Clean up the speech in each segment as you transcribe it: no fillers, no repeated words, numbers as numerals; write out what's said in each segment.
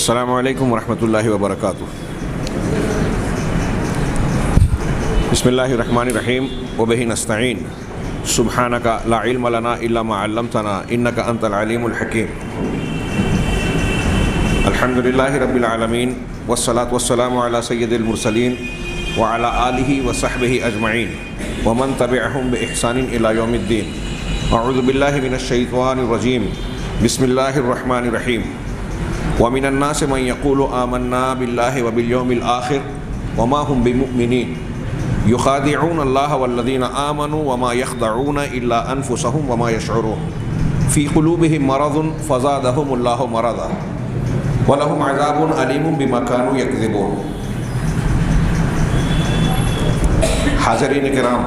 السلام علیکم ورحمۃ اللہ وبرکاتہ۔ بسم اللہ الرحمن الرحیم وبہ نستعین سبحانک لا علم لنا الا ما علمتنا انک انت العلیم الحکیم۔ الحمد للہ رب العالمین والصلاة والسلام علی سید المرسلین وعلی آلہ وصحبہ اجمعین ومن تبعہم بإحسان الی یوم الدین۔ اعوذ باللہ من الشیطان الرجیم، بسم اللہ الرحمن الرحیم۔ ومن الناس من يقول آمنا بالله وباليوم الآخر وما هم بمؤمنين يخادعون الله والذين آمنوا وما يخدعون إلا أنفسهم وما يشعرون في قلوبهم مرض فزادهم الله مرضا ولهم عذاب أليم بما كانوا يكذبون۔ حاضرین کرام،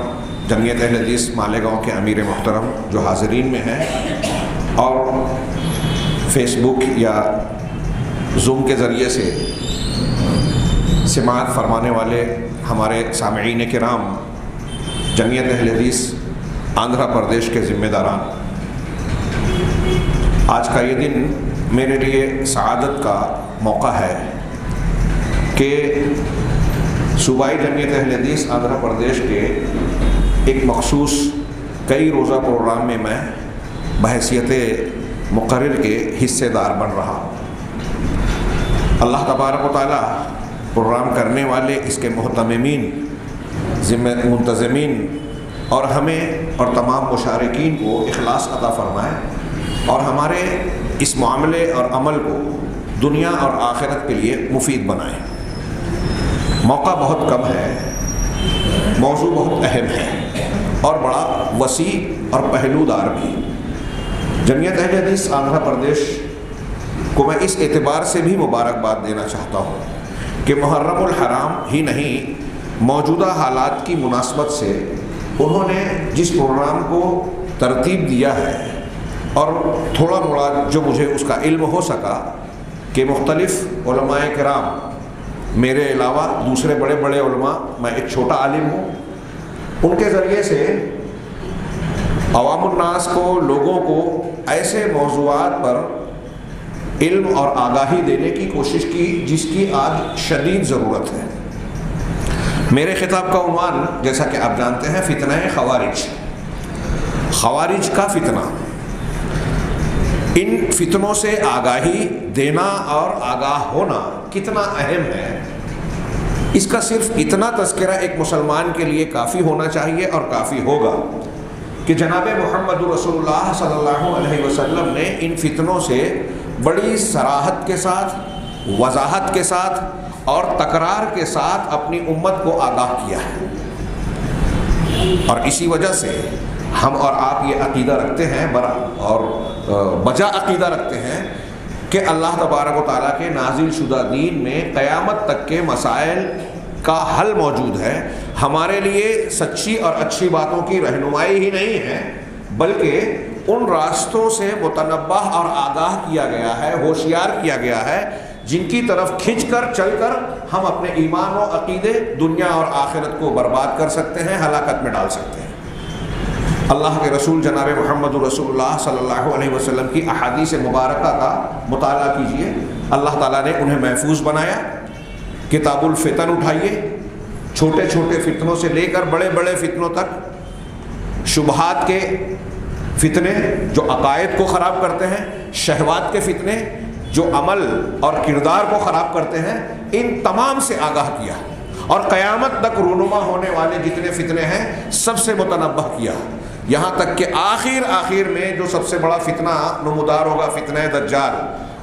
جمعیت اہل حدیث مالیگاؤں کے امیر محترم جو حاضرین میں ہیں اور فیس بک یا زوم کے ذریعے سے سماعت فرمانے والے ہمارے سامعین کرام، جمعیت اہل حدیث آندھرا پردیش کے ذمہ داران، آج کا یہ دن میرے لیے سعادت کا موقع ہے کہ صوبائی جمعیت اہل حدیث آندھرا پردیش کے ایک مخصوص کئی روزہ پروگرام میں میں بحیثیت مقرر کے حصے دار بن رہا ہوں۔ اللہ تبارک و تعالیٰ پروگرام کرنے والے، اس کے محتممین، منتظمین اور ہمیں اور تمام مشارکین کو اخلاص عطا فرمائے اور ہمارے اس معاملے اور عمل کو دنیا اور آخرت کے لیے مفید بنائے۔ موقع بہت کم ہے، موضوع بہت اہم ہے اور بڑا وسیع اور پہلو دار بھی۔ جمعیت اہل حدیث آندھرا پردیش کو میں اس اعتبار سے بھی مبارکباد دینا چاہتا ہوں کہ محرم الحرام ہی نہیں، موجودہ حالات کی مناسبت سے انہوں نے جس پروگرام کو ترتیب دیا ہے اور تھوڑا موڑا جو مجھے اس کا علم ہو سکا کہ مختلف علماء کرام، میرے علاوہ دوسرے بڑے بڑے علماء، میں ایک چھوٹا عالم ہوں، ان کے ذریعے سے عوام الناس کو، لوگوں کو ایسے موضوعات پر علم اور آگاہی دینے کی کوشش کی جس کی آج شدید ضرورت ہے۔ میرے خطاب کا عنوان جیسا کہ آپ جانتے ہیں فتنہ خوارج، خوارج کا فتنہ۔ ان فتنوں سے آگاہی دینا اور آگاہ ہونا کتنا اہم ہے، اس کا صرف اتنا تذکرہ ایک مسلمان کے لیے کافی ہونا چاہیے اور کافی ہوگا کہ جناب محمد رسول اللہ صلی اللہ علیہ وسلم نے ان فتنوں سے بڑی صراحت کے ساتھ، وضاحت کے ساتھ اور تکرار کے ساتھ اپنی امت کو آگاہ کیا ہے، اور اسی وجہ سے ہم اور آپ یہ عقیدہ رکھتے ہیں اور بجا عقیدہ رکھتے ہیں کہ اللہ تبارک و تعالیٰ کے نازل شدہ دین میں قیامت تک کے مسائل کا حل موجود ہے۔ ہمارے لیے سچی اور اچھی باتوں کی رہنمائی ہی نہیں ہے بلکہ ان راستوں سے متنبہ اور آگاہ کیا گیا ہے، ہوشیار کیا گیا ہے، جن کی طرف کھنچ کر چل کر ہم اپنے ایمان و عقیدے، دنیا اور آخرت کو برباد کر سکتے ہیں، ہلاکت میں ڈال سکتے ہیں۔ اللہ کے رسول جناب محمد رسول اللہ صلی اللہ علیہ وسلم کی احادیث مبارکہ کا مطالعہ کیجئے۔ اللہ تعالیٰ نے انہیں محفوظ بنایا۔ کتاب الفتن اٹھائیے، چھوٹے چھوٹے فتنوں سے لے کر بڑے بڑے فتنوں تک، شبہات کے فتنے جو عقائد کو خراب کرتے ہیں، شہوات کے فتنے جو عمل اور کردار کو خراب کرتے ہیں، ان تمام سے آگاہ کیا اور قیامت تک رونما ہونے والے جتنے فتنے ہیں سب سے متنبہ کیا، یہاں تک کہ آخر میں جو سب سے بڑا فتنہ نمودار ہوگا، فتنہ دجال،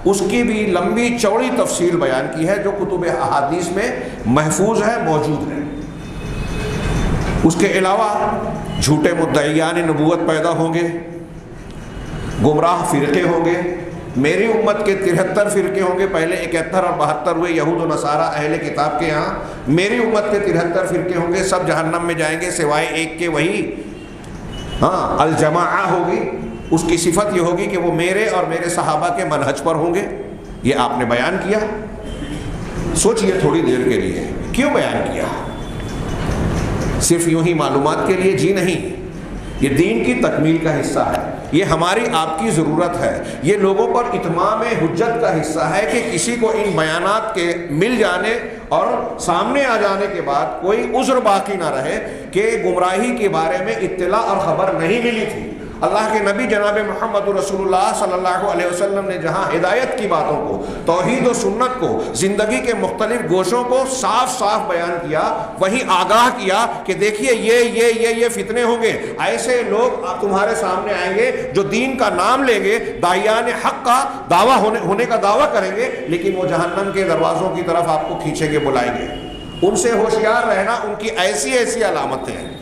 اس کی بھی لمبی چوڑی تفصیل بیان کی ہے جو کتب احادیث میں محفوظ ہے، موجود ہے۔ اس کے علاوہ جھوٹے مدعیان نبوت پیدا ہوں گے، گمراہ فرقے ہوں گے، میری امت کے 73 فرقے ہوں گے، پہلے 71 اور 72 ہوئے یہود و نصارہ اہل کتاب کے یہاں، میری امت کے 73 فرقے ہوں گے، سب جہنم میں جائیں گے سوائے ایک کے، وہی الجماعہ ہوگی، اس کی صفت یہ ہوگی کہ وہ میرے اور میرے صحابہ کے منہج پر ہوں گے۔ یہ آپ نے بیان کیا، سوچئے تھوڑی دیر کے لیے کیوں بیان کیا؟ صرف یوں ہی معلومات کے لیے؟ جی نہیں، یہ دین کی تکمیل کا حصہ ہے۔ یہ ہماری آپ کی ضرورت ہے۔ یہ لوگوں پر اتمام حجت کا حصہ ہے کہ کسی کو ان بیانات کے مل جانے اور سامنے آ جانے کے بعد کوئی عذر باقی نہ رہے کہ گمراہی کے بارے میں اطلاع اور خبر نہیں ملی تھی۔ اللہ کے نبی جناب محمد رسول اللہ صلی اللہ علیہ وسلم نے جہاں ہدایت کی باتوں کو، توحید و سنت کو، زندگی کے مختلف گوشوں کو صاف صاف بیان کیا، وہیں آگاہ کیا کہ دیکھیے یہ فتنے ہوں گے، ایسے لوگ تمہارے سامنے آئیں گے جو دین کا نام لیں گے، داعیان حق کا دعویٰ ہونے کا دعویٰ کریں گے، لیکن وہ جہنم کے دروازوں کی طرف آپ کو کھینچیں گے، بلائیں گے۔ ان سے ہوشیار رہنا، ان کی ایسی علامتیں ہیں۔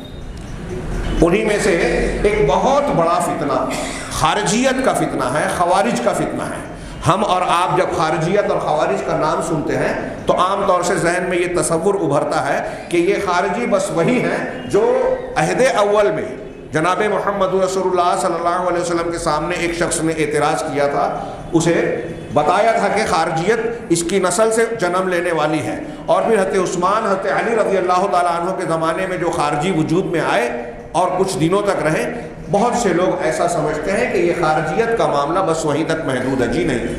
انہی میں سے ایک بہت بڑا فتنہ خارجیت کا فتنہ ہے، خوارج کا فتنہ ہے۔ ہم اور آپ جب خارجیت اور خوارج کا نام سنتے ہیں تو عام طور سے ذہن میں یہ تصور ابھرتا ہے کہ یہ خارجی بس وہی ہیں جو عہد اول میں جناب محمد رسول اللہ صلی اللہ علیہ وسلم کے سامنے ایک شخص نے اعتراض کیا تھا، اسے بتایا تھا کہ خارجیت اس کی نسل سے جنم لینے والی ہے، اور پھر حضرت عثمان، حضرت علی رضی اللہ تعالیٰ عنہ کے زمانے میں جو خارجی وجود میں آئے اور کچھ دنوں تک رہے، بہت سے لوگ ایسا سمجھتے ہیں کہ یہ خارجیت کا معاملہ بس وہیں تک محدود ہے۔ جی نہیں،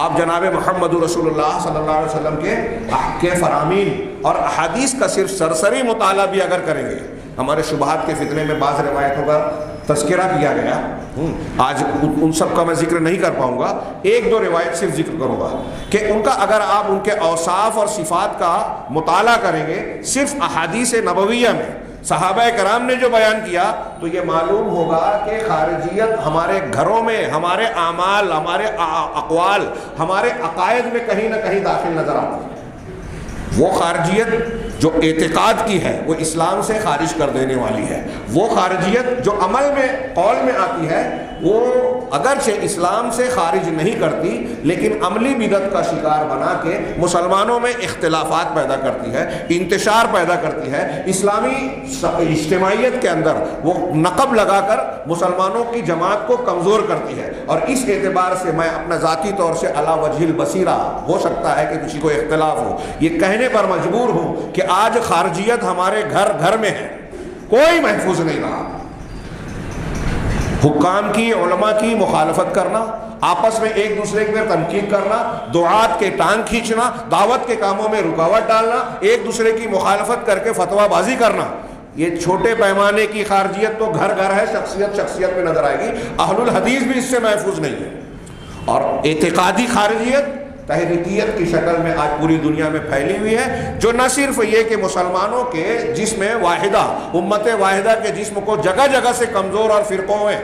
آپ جناب محمد رسول اللہ صلی اللہ علیہ وسلم کے فرامین اور احادیث کا صرف سرسری مطالعہ بھی اگر کریں گے، ہمارے شبہات کے فتنے میں بعض روایتوں کا تذکرہ کیا گیا، آج ان سب کا میں ذکر نہیں کر پاؤں گا، ایک دو روایت صرف ذکر کروں گا کہ ان کا اگر آپ ان کے اوصاف اور صفات کا مطالعہ کریں گے صرف احادیث نبویہ میں صحابہ کرام نے جو بیان کیا، تو یہ معلوم ہوگا کہ خارجیت ہمارے گھروں میں، ہمارے اعمال، ہمارے اقوال، ہمارے عقائد میں کہیں نہ کہیں داخل نظر آتی ہے۔ وہ خارجیت جو اعتقاد کی ہے وہ اسلام سے خارج کر دینے والی ہے، وہ خارجیت جو عمل میں، قول میں آتی ہے، وہ اگرچہ اسلام سے خارج نہیں کرتی لیکن عملی بدعت کا شکار بنا کے مسلمانوں میں اختلافات پیدا کرتی ہے، انتشار پیدا کرتی ہے، اسلامی اجتماعیت کے اندر وہ نقب لگا کر مسلمانوں کی جماعت کو کمزور کرتی ہے۔ اور اس اعتبار سے میں اپنا ذاتی طور سے علی وجہ البصیرہ، ہو سکتا ہے کہ کسی کو اختلاف ہو، یہ کہنے پر مجبور ہوں کہ آج خارجیت ہمارے گھر گھر میں ہے، کوئی محفوظ نہیں رہا۔ حکام کی، علماء کی مخالفت کرنا، آپس میں ایک دوسرے کی تنقید کرنا، دعات کے ٹانگ کھینچنا، دعوت کے کاموں میں رکاوٹ ڈالنا، ایک دوسرے کی مخالفت کر کے فتویٰ بازی کرنا، یہ چھوٹے پیمانے کی خارجیت تو گھر گھر ہے، شخصیت میں نظر آئے گی۔ اہل الحدیث بھی اس سے محفوظ نہیں ہے۔ اور اعتقادی خارجیت تحریکیت کی شکل میں آج پوری دنیا میں پھیلی ہوئی ہے، جو نہ صرف یہ کہ مسلمانوں کے جسم واحدہ، امت واحدہ کے جسم کو جگہ جگہ سے کمزور اور فرقوں میں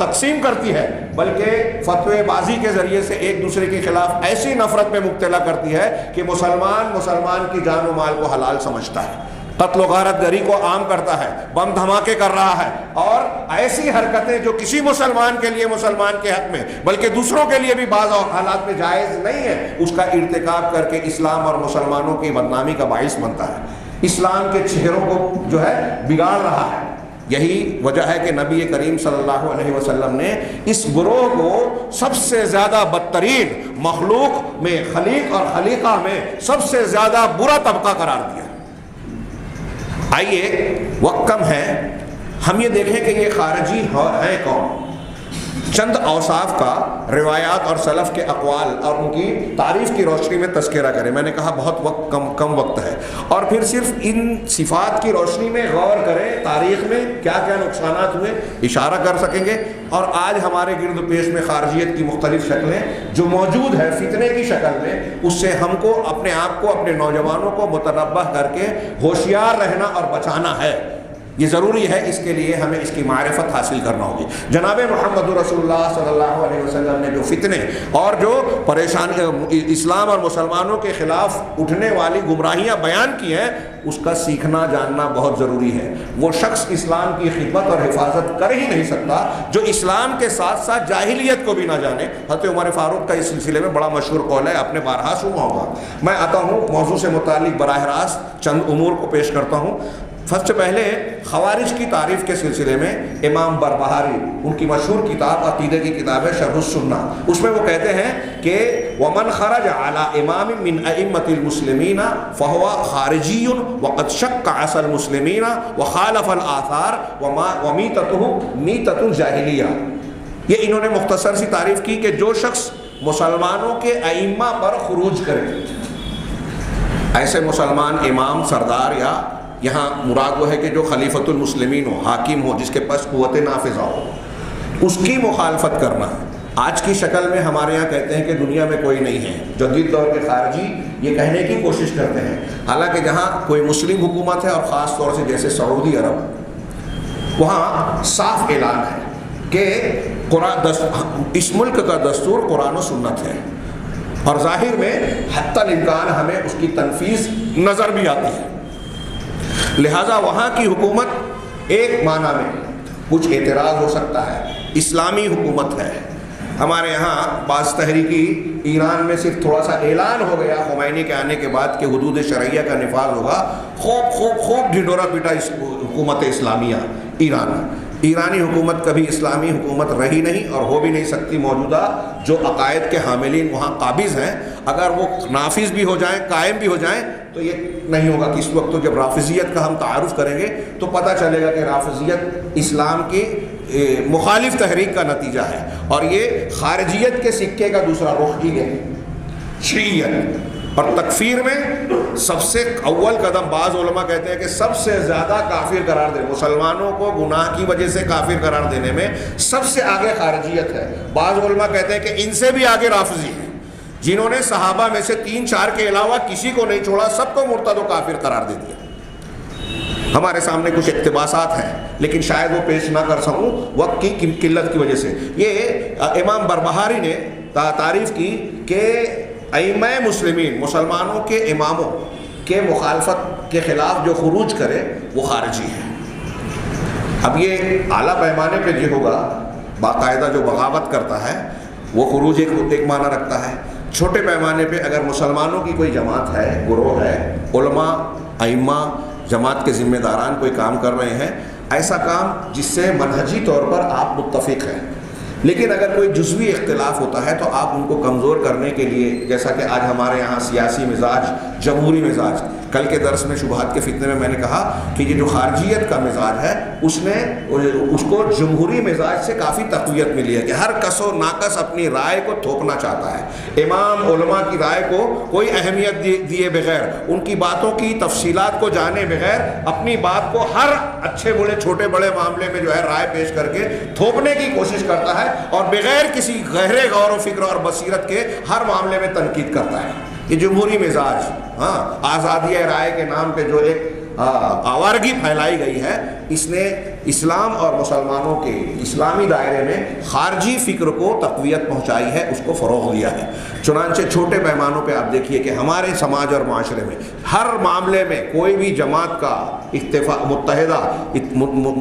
تقسیم کرتی ہے، بلکہ فتوی بازی کے ذریعے سے ایک دوسرے کے خلاف ایسی نفرت میں مبتلا کرتی ہے کہ مسلمان کی جان و مال کو حلال سمجھتا ہے، قتل و غارت گری کو عام کرتا ہے، بم دھماکے کر رہا ہے، اور ایسی حرکتیں جو کسی مسلمان کے لیے، مسلمان کے حق میں، بلکہ دوسروں کے لیے بھی بعض حالات میں جائز نہیں ہے، اس کا ارتکاب کر کے اسلام اور مسلمانوں کی بدنامی کا باعث بنتا ہے، اسلام کے چہروں کو جو ہے بگاڑ رہا ہے۔ یہی وجہ ہے کہ نبی کریم صلی اللہ علیہ وسلم نے اس گروہ کو سب سے زیادہ بدترین مخلوق میں، خلیق اور خلیقہ میں سب سے زیادہ برا طبقہ قرار دیا۔ آئیے، وقت کم ہے، ہم یہ دیکھیں کہ یہ خارجی ہیں کون۔ چند اوصاف کا روایات اور سلف کے اقوال اور ان کی تعریف کی روشنی میں تذکرہ کریں۔ میں نے کہا بہت کم وقت ہے، اور پھر صرف ان صفات کی روشنی میں غور کریں، تاریخ میں کیا کیا نقصانات ہوئے اشارہ کر سکیں گے، اور آج ہمارے گرد پیش میں خارجیت کی مختلف شکلیں جو موجود ہے فتنے کی شکل میں، اس سے ہم کو اپنے آپ کو، اپنے نوجوانوں کو متنبہ کر کے ہوشیار رہنا اور بچانا ہے۔ یہ ضروری ہے، اس کے لیے ہمیں اس کی معرفت حاصل کرنا ہوگی۔ جناب محمد رسول اللہ صلی اللہ علیہ وسلم نے جو فتنے اور جو پریشانی اسلام اور مسلمانوں کے خلاف اٹھنے والی گمراہیاں بیان کی ہیں، اس کا سیکھنا جاننا بہت ضروری ہے۔ وہ شخص اسلام کی خدمت اور حفاظت کر ہی نہیں سکتا جو اسلام کے ساتھ ساتھ جاہلیت کو بھی نہ جانے۔ حضرت عمر فاروق کا اس سلسلے میں بڑا مشہور قول ہے، آپ نے بارہا سنا ہوگا۔ میں آتا ہوں موضوع سے متعلق براہ راست چند امور کو پیش کرتا ہوں۔ سب سے پہلے خوارج کی تعریف کے سلسلے میں امام بربہاری، ان کی مشہور کتاب عقیدے کی کتاب ہے شرح السنہ، اس میں وہ کہتے ہیں کہ ومن خرج على امام من ائمة المسلمین فهو خارجی وقد شق عصا المسلمین وخالف الآثار ومیتته میتۃ الجاہلیہ۔ یہ انہوں نے مختصر سی تعریف کی کہ جو شخص مسلمانوں کے ائمہ پر خروج کرے، ایسے مسلمان امام، سردار، یا یہاں مراد وہ ہے کہ جو خلیفۃ المسلمین ہو، حاکم ہو، جس کے پاس قوت نافذہ ہو، اس کی مخالفت کرنا۔ آج کی شکل میں ہمارے یہاں کہتے ہیں کہ دنیا میں کوئی نہیں ہے، جدید دور کے خارجی یہ کہنے کی کوشش کرتے ہیں، حالانکہ جہاں کوئی مسلم حکومت ہے، اور خاص طور سے جیسے سعودی عرب، وہاں صاف اعلان ہے کہ اس ملک کا دستور قرآن و سنت ہے، اور ظاہر میں حتی الامکان ہمیں اس کی تنفیذ نظر بھی آتی ہے۔ لہٰذا وہاں کی حکومت ایک معنی میں کچھ اعتراض ہو سکتا ہے، اسلامی حکومت ہے۔ ہمارے یہاں بعض تحریکی ایران میں صرف تھوڑا سا اعلان ہو گیا خمینی کے آنے کے بعد کہ حدود شرعیہ کا نفاذ ہوگا، خوب ڈھنڈورا پیٹا حکومت اسلامیہ ایرانی حکومت کبھی اسلامی حکومت رہی نہیں اور ہو بھی نہیں سکتی۔ موجودہ جو عقائد کے حاملین وہاں قابض ہیں، اگر وہ نافذ بھی ہو جائیں، قائم بھی ہو جائیں، تو یہ نہیں ہوگا کہ اس وقت تو جب رافضیت کا ہم تعارف کریں گے تو پتہ چلے گا کہ رافضیت اسلام کی مخالف تحریک کا نتیجہ ہے، اور یہ خارجیت کے سکے کا دوسرا رخ ہی ہے، شیعیت۔ اور تکفیر میں سب سے اول قدم، بعض علماء کہتے ہیں کہ سب سے زیادہ کافر قرار دے، مسلمانوں کو گناہ کی وجہ سے کافر قرار دینے میں سب سے آگے خارجیت ہے۔ بعض علماء کہتے ہیں کہ ان سے بھی آگے رافضی ہیں، جنہوں نے صحابہ میں سے 3-4 کے علاوہ کسی کو نہیں چھوڑا، سب کو مرتد و کافر قرار دے دیا۔ ہمارے سامنے کچھ اقتباسات ہیں، لیکن شاید وہ پیش نہ کر سکوں وقت کی قلت کی وجہ سے۔ یہ امام بربہاری نے تعریف کی کہ ائمہ مسلمین، مسلمانوں کے اماموں کے مخالفت کے خلاف جو خروج کرے وہ خارجی ہے۔ اب یہ اعلیٰ پیمانے پہ یہ ہوگا، باقاعدہ جو بغاوت کرتا ہے وہ خروج ایک معنی رکھتا ہے۔ چھوٹے پیمانے پہ اگر مسلمانوں کی کوئی جماعت ہے، گروہ ہے، علماء، ائمہ، جماعت کے ذمہ داران کوئی کام کر رہے ہیں، ایسا کام جس سے منہجی طور پر آپ متفق ہیں، لیکن اگر کوئی جزوی اختلاف ہوتا ہے تو آپ ان کو کمزور کرنے کے لیے، جیسا کہ آج ہمارے یہاں سیاسی مزاج، جمہوری مزاج، کل کے درس میں شبہات کے فتنے میں میں نے کہا کہ یہ جو خارجیت کا مزاج ہے اس کو جمہوری مزاج سے کافی تقویت ملی ہے کہ ہر کس و ناقص اپنی رائے کو تھوپنا چاہتا ہے۔ امام علماء کی رائے کو کوئی اہمیت دیے بغیر، ان کی باتوں کی تفصیلات کو جانے بغیر، اپنی بات کو ہر اچھے برے چھوٹے بڑے معاملے میں جو ہے رائے پیش کر کے تھوپنے کی کوشش کرتا ہے، اور بغیر کسی گہرے غور و فکر اور بصیرت کے ہر معاملے میں تنقید کرتا ہے۔ یہ جمہوری مزاج، آزادی رائے کے نام پہ جو ایک آوارگی پھیلائی گئی ہے، اس نے اسلام اور مسلمانوں کے اسلامی دائرے میں خارجی فکر کو تقویت پہنچائی ہے، اس کو فروغ دیا ہے۔ چنانچہ چھوٹے پیمانوں پہ آپ دیکھیے کہ ہمارے سماج اور معاشرے میں ہر معاملے میں کوئی بھی جماعت کا اتفاق، متحدہ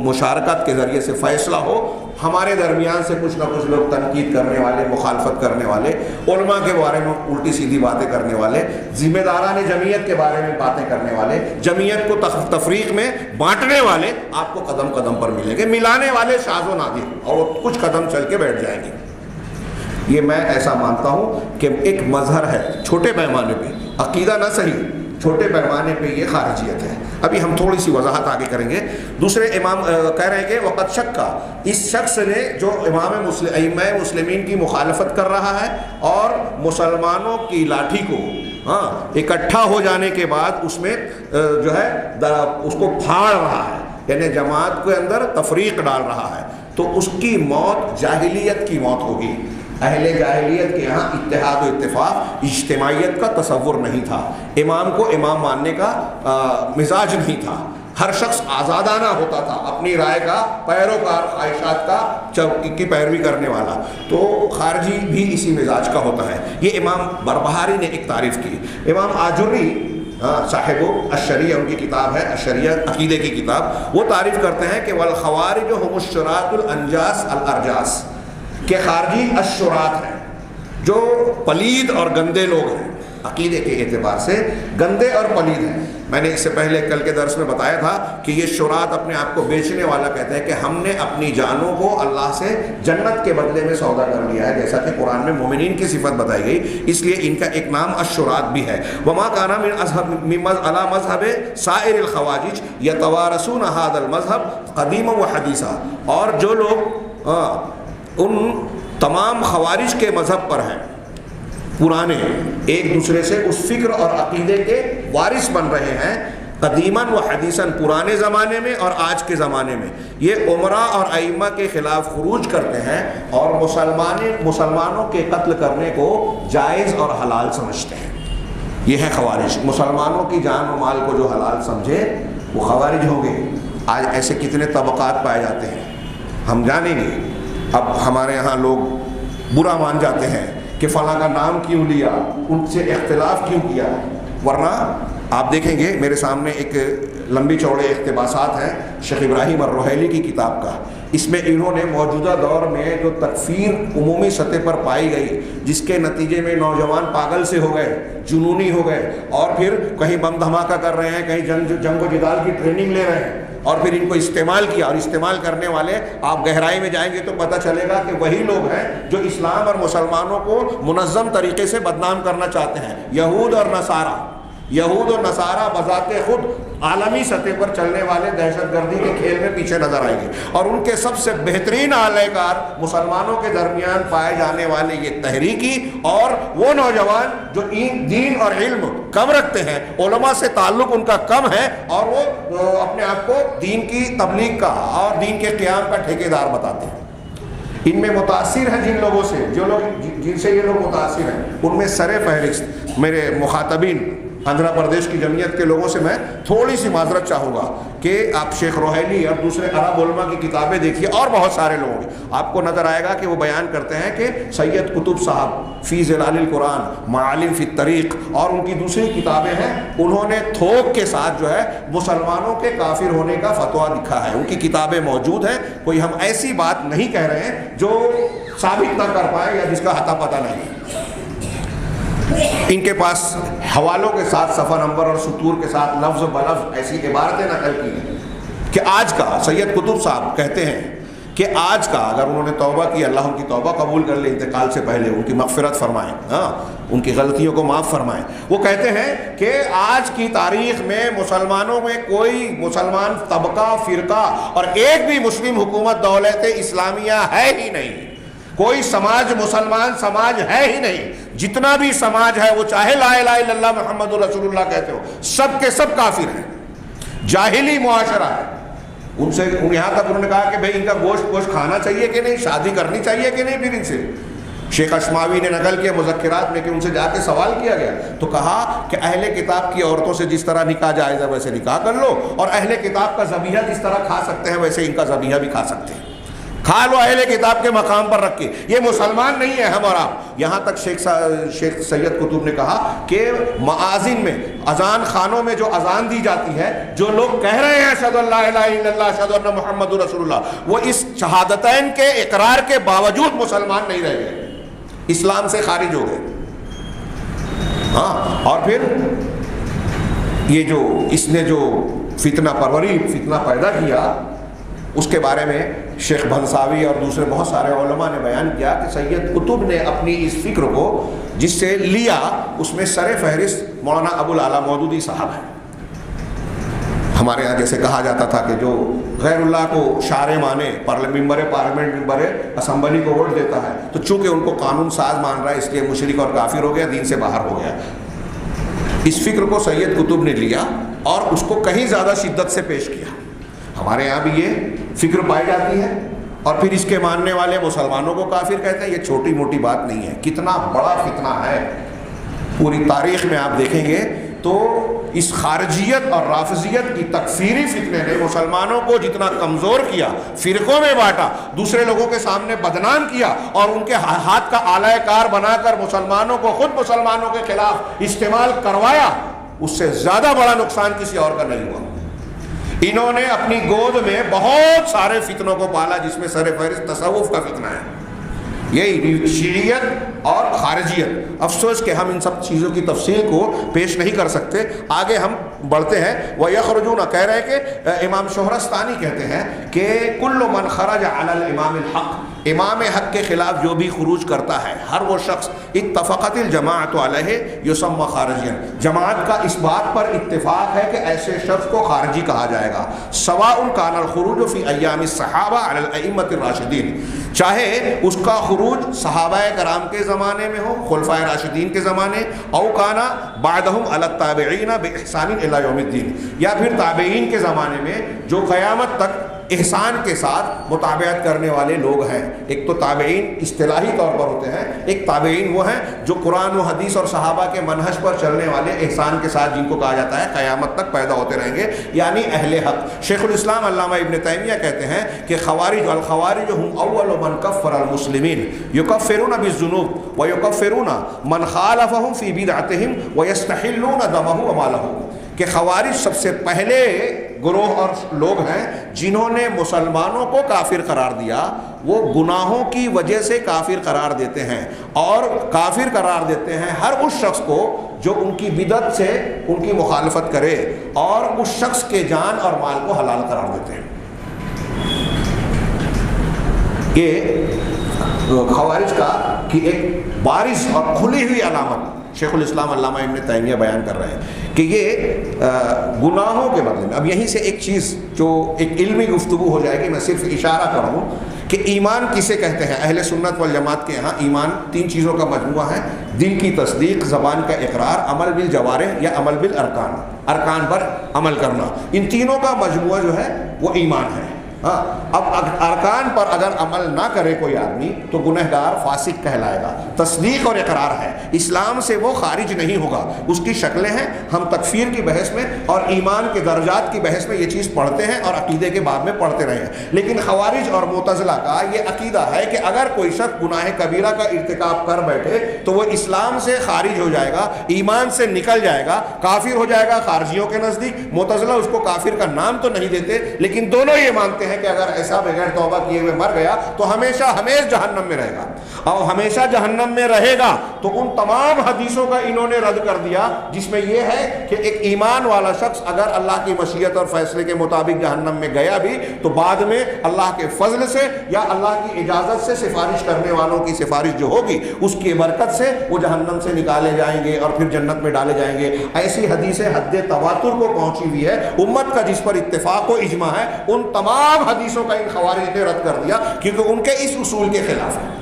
مشارکت کے ذریعے سے فیصلہ ہو، ہمارے درمیان سے کچھ نہ کچھ لوگ تنقید کرنے والے، مخالفت کرنے والے، علماء کے بارے میں الٹی سیدھی باتیں کرنے والے، ذمہ داران جمعیت کے بارے میں باتیں کرنے والے، جمعیت کو تفریق میں بانٹنے والے آپ کو قدم قدم پر ملیں گے، ملانے والے شاذ و نادر، اور کچھ قدم چل کے بیٹھ جائیں گے۔ یہ میں ایسا مانتا ہوں کہ ایک مظہر ہے چھوٹے پیمانے پہ، عقیدہ نہ صحیح، چھوٹے پیمانے پہ یہ خارجیت ہے۔ ابھی ہم تھوڑی سی وضاحت آگے کریں گے۔ دوسرے امام کہہ رہے ہیں کہ وقت شک کا، اس شخص نے جو ائمہ مسلمین کی مخالفت کر رہا ہے اور مسلمانوں کی لاٹھی کو اکٹھا ہو جانے کے بعد اس میں جو ہے اس کو پھاڑ رہا ہے، یعنی جماعت کے اندر تفریق ڈال رہا ہے، تو اس کی موت جاہلیت کی موت ہوگی۔ اہل جاہلیت کے یہاں اتحاد و اتفاق، اجتماعیت کا تصور نہیں تھا، امام کو امام ماننے کا مزاج نہیں تھا، ہر شخص آزادانہ ہوتا تھا، اپنی رائے کا پیروکار، خواہشات کا کی پیروی کرنے والا۔ تو خارجی بھی اسی مزاج کا ہوتا ہے۔ یہ امام بربہاری نے ایک تعریف کی۔ امام آجری صاحب الشریعہ، ان کی کتاب ہے الشریعہ، عقیدے کی کتاب، وہ تعریف کرتے ہیں کہ والخوارج هم الشراط الانجاس الارجاس، کہ خارجی الشراط ہیں، جو پلید اور گندے لوگ ہیں، عقیدے کے اعتبار سے گندے اور پلید ہیں۔ میں نے اس سے پہلے کل کے درس میں بتایا تھا کہ یہ شراط اپنے آپ کو بیچنے والا کہتے ہیں کہ ہم نے اپنی جانوں کو اللہ سے جنت کے بدلے میں سودا کر لیا ہے، جیسا کہ قرآن میں مومنین کی صفت بتائی گئی، اس لیے ان کا ایک نام الشراط بھی ہے۔ وما كان من على مذهب سائر الخواجج يتوارثون هذا المذهب قديما وحديثا، اور جو لوگ ان تمام خوارج کے مذہب پر ہیں، پرانے، ایک دوسرے سے اس فکر اور عقیدے کے وارث بن رہے ہیں قدیماً و حدیثاً، پرانے زمانے میں اور آج کے زمانے میں۔ یہ عمرا اور ائمہ کے خلاف خروج کرتے ہیں اور مسلمانوں کے قتل کرنے کو جائز اور حلال سمجھتے ہیں۔ یہ ہے خوارج۔ مسلمانوں کی جان و مال کو جو حلال سمجھے وہ خوارج ہوں گے۔ آج ایسے کتنے طبقات پائے جاتے ہیں، ہم جانیں گے۔ اب ہمارے یہاں لوگ برا مان جاتے ہیں کہ فلاں کا نام کیوں لیا، ان سے اختلاف کیوں کیا، ورنہ آپ دیکھیں گے میرے سامنے ایک لمبی چوڑے اقتباسات ہیں شیخ ابراہیم الرحیلی کی کتاب کا۔ اس میں انہوں نے موجودہ دور میں جو تکفیر عمومی سطح پر پائی گئی، جس کے نتیجے میں نوجوان پاگل سے ہو گئے، جنونی ہو گئے، اور پھر کہیں بم دھماکہ کر رہے ہیں، کہیں جنگ و جدال کی ٹریننگ لے رہے ہیں، اور پھر ان کو استعمال کیا، اور استعمال کرنے والے آپ گہرائی میں جائیں گے تو پتہ چلے گا کہ وہی لوگ ہیں جو اسلام اور مسلمانوں کو منظم طریقے سے بدنام کرنا چاہتے ہیں۔ یہود اور نصارہ بذات خود عالمی سطح پر چلنے والے دہشت گردی کے کھیل میں پیچھے نظر آئیں گے، اور ان کے سب سے بہترین اعلی کار مسلمانوں کے درمیان پائے جانے والے یہ تحریکی اور وہ نوجوان جو دین اور علم کم رکھتے ہیں، علماء سے تعلق ان کا کم ہے، اور وہ اپنے آپ کو دین کی تبلیغ کا اور دین کے قیام کا ٹھیکیدار بتاتے ہیں۔ ان میں متاثر ہیں جن لوگوں سے، جن سے یہ لوگ متاثر ہیں، ان میں سر فہرست میرے مخاطبین آندھرا پردیش کی جمعیت کے لوگوں سے میں تھوڑی سی معذرت چاہوں گا کہ آپ شیخ روحیلی اور دوسرے عرب علماء کی کتابیں دیکھیے، اور بہت سارے لوگوں کی، آپ کو نظر آئے گا کہ وہ بیان کرتے ہیں کہ سید قطب صاحب فی ظلال القرآن، معالم فی الطریق، اور ان کی دوسری کتابیں ہیں، انہوں نے تھوک کے ساتھ جو ہے مسلمانوں کے کافر ہونے کا فتویٰ لکھا ہے۔ ان کی کتابیں موجود ہیں، کوئی ہم ایسی بات نہیں کہہ رہے ہیں جو ثابت نہ کر پائے یا جس کا حتہ پتہ نہیں۔ ان کے پاس حوالوں کے ساتھ صفحہ نمبر اور سطور کے ساتھ لفظ بلفظ ایسی عبارتیں نقل کی ہیں کہ آج کا سید قطب صاحب کہتے ہیں کہ آج کا اگر انہوں نے توبہ کی، اللہ ان کی توبہ قبول کر لے انتقال سے پہلے، ان کی مغفرت فرمائیں، ان کی غلطیوں کو معاف فرمائیں۔ وہ کہتے ہیں کہ آج کی تاریخ میں مسلمانوں میں کوئی مسلمان طبقہ، فرقہ اور ایک بھی مسلم حکومت دولت اسلامیہ ہے ہی نہیں، کوئی سماج مسلمان سماج ہے ہی نہیں۔ جتنا بھی سماج ہے وہ چاہے لا الہ الا اللہ محمد رسول اللہ کہتے ہو، سب کے سب کافر ہیں، جاہلی معاشرہ ہے۔ ان سے یہاں تک انہوں نے کہا کہ بھئی ان کا گوشت کھانا چاہیے کہ نہیں، شادی کرنی چاہیے کہ نہیں۔ پھر ان سے شیخ اشماوی نے نقل کیا مذکرات میں کہ ان سے جا کے سوال کیا گیا تو کہا کہ اہل کتاب کی عورتوں سے جس طرح نکاح جائز ہے ویسے نکاح کر لو، اور اہل کتاب کا ذبیحہ جس طرح کھا سکتے ہیں ویسے ان کا ذبیحہ بھی کھا سکتے ہیں، کھا لو اہل کتاب کے مقام پر رکھ کے، یہ مسلمان نہیں ہے ہم اور آپ۔ یہاں تک شیخ سید قطب نے کہا کہ مآذن میں، اذان خانوں میں جو اذان دی جاتی ہے، جو لوگ کہہ رہے ہیں اشہد ان لا الہ الا اللہ اشہد ان محمد رسول اللہ، وہ اس شہادتین کے اقرار کے باوجود مسلمان نہیں رہ گئے، اسلام سے خارج ہو گئے۔ ہاں، اور پھر یہ جو اس نے جو فتنہ پروری، فتنہ پیدا کیا، اس کے بارے میں شیخ بھنساوی اور دوسرے بہت سارے علماء نے بیان کیا کہ سید قطب نے اپنی اس فکر کو جس سے لیا، اس میں سر فہرست مولانا ابو العلا مودودی صاحب ہیں۔ ہمارے یہاں جیسے کہا جاتا تھا کہ جو غیر اللہ کو شارع مانے، پارلیمنٹ ممبر اسمبلی کو ووٹ دیتا ہے، تو چونکہ ان کو قانون ساز مان رہا ہے اس لیے مشرک اور کافر ہو گیا، دین سے باہر ہو گیا۔ اس فکر کو سید قطب نے لیا اور اس کو کہیں زیادہ شدت سے پیش کیا۔ ہمارے یہاں بھی یہ فکر پائی جاتی ہے، اور پھر اس کے ماننے والے مسلمانوں کو کافر کہتے ہیں۔ یہ چھوٹی موٹی بات نہیں ہے، کتنا بڑا فتنہ ہے۔ پوری تاریخ میں آپ دیکھیں گے تو اس خارجیت اور رافضیت کی تکفیری فتنے نے مسلمانوں کو جتنا کمزور کیا، فرقوں میں بانٹا، دوسرے لوگوں کے سامنے بدنام کیا، اور ان کے ہاتھ کا آلہ کار بنا کر مسلمانوں کو خود مسلمانوں کے خلاف استعمال کروایا، اس سے زیادہ بڑا نقصان کسی اور کا نہیں ہوا۔ انہوں نے اپنی گود میں بہت سارے فتنوں کو پالا، جس میں سر فہرست تصوف کا فتنہ ہے، یہی شیعیت اور خارجیت۔ افسوس کہ ہم ان سب چیزوں کی تفصیل کو پیش نہیں کر سکتے۔ آگے ہم بڑھتے ہیں۔ وَيَخْرُجُونَ کہہ رہے کہ امام شہرستانی کہتے ہیں کہ کل من خرج علی الامام الحق، امام حق کے خلاف جو بھی خروج کرتا ہے ہر وہ شخص اتفقت الجماعت علیہ یسمى خارجیا، جماعت کا اس بات پر اتفاق ہے کہ ایسے شخص کو خارجی کہا جائے گا، سواء کان الخروج فی ایام الصحابہ علی الائمۃ الراشدین، چاہے اس کا خروج صحابہ کرام کے زمانے میں ہو، خلفائے راشدین کے زمانے، او کانا بعدہم علی التابعین باحسان الی یوم الدین، یا پھر تابعین کے زمانے میں جو قیامت تک احسان کے ساتھ متابعت کرنے والے لوگ ہیں۔ ایک تو تابعین اصطلاحی طور پر ہوتے ہیں، ایک تابعین وہ ہیں جو قرآن و حدیث اور صحابہ کے منہج پر چلنے والے احسان کے ساتھ، جن کو کہا جاتا ہے قیامت تک پیدا ہوتے رہیں گے، یعنی اہل حق۔ شیخ الاسلام علامہ ابن تیمیہ کہتے ہیں کہ خوارج الخوارج هم اول من کفر المسلمین یکفرون بالذنوب ویکفرون من خالفهم فی بدعتهم ویستحلون دمه وماله، کہ خوارج سب سے پہلے گروہ اور لوگ ہیں جنہوں نے مسلمانوں کو کافر قرار دیا، وہ گناہوں کی وجہ سے کافر قرار دیتے ہیں، اور کافر قرار دیتے ہیں ہر اس شخص کو جو ان کی بدعت سے ان کی مخالفت کرے، اور اس شخص کے جان اور مال کو حلال قرار دیتے ہیں۔ یہ خوارج کا کی ایک بارز اور کھلی ہوئی علامت شیخ الاسلام علامہ ابن تیمیہ بیان کر رہے ہیں کہ یہ گناہوں کے بدلے میں، اب یہیں سے ایک چیز جو ایک علمی گفتگو ہو جائے گی، میں صرف اشارہ کروں کہ ایمان کسے کہتے ہیں۔ اہل سنت والجماعت کے یہاں ایمان 3 چیزوں کا مجموعہ ہے: دل کی تصدیق، زبان کا اقرار، عمل بالجوارح یا عمل بالارکان، ارکان پر عمل کرنا، ان تینوں کا مجموعہ جو ہے وہ ایمان ہے۔ ہاں، اب ارکان پر اگر عمل نہ کرے کوئی آدمی تو گنہگار فاسق کہلائے گا۔ تصدیق اور اقرار ہے، اسلام سے وہ خارج نہیں ہوگا، اس کی شکلیں ہیں۔ ہم تکفیر کی بحث میں اور ایمان کے درجات کی بحث میں یہ چیز پڑھتے ہیں اور عقیدے کے باب میں پڑھتے رہے ہیں، لیکن خوارج اور معتزلہ کا یہ عقیدہ ہے کہ اگر کوئی شخص گناہ کبیرہ کا ارتکاب کر بیٹھے تو وہ اسلام سے خارج ہو جائے گا، ایمان سے نکل جائے گا، کافر ہو جائے گا خارجیوں کے نزدیک۔ معتزلہ اس کو کافر کا نام تو نہیں دیتے، لیکن دونوں یہ مانتے ہیں کہ اگر ایسا بغیر توبہ کیے ہوئے مر گیا تو ہمیشہ ہمیشہ جہنم میں رہے گا، اور ہمیشہ جہنم میں رہے گا۔ تو ان تمام حدیثوں کا انہوں نے رد کر دیا جس میں یہ ہے کہ ایک ایمان والا شخص اگر اللہ کی مشیت اور فیصلے کے مطابق جہنم میں گیا بھی تو بعد میں اللہ کے فضل سے یا اللہ کی اجازت سے سفارش کرنے والوں کی سفارش جو ہوگی اس کی برکت سے وہ جہنم سے نکالے جائیں گے اور پھر جنت میں ڈالے جائیں گے۔ ایسی حدیثیں حد تواتر کو پہنچی ہوئی ہے، امت کا جس پر اتفاق و اجماع ہے، ان تمام حدیثوں کا ان خوارج نے رد کر دیا کیونکہ ان کے اس اصول کے خلاف ہے۔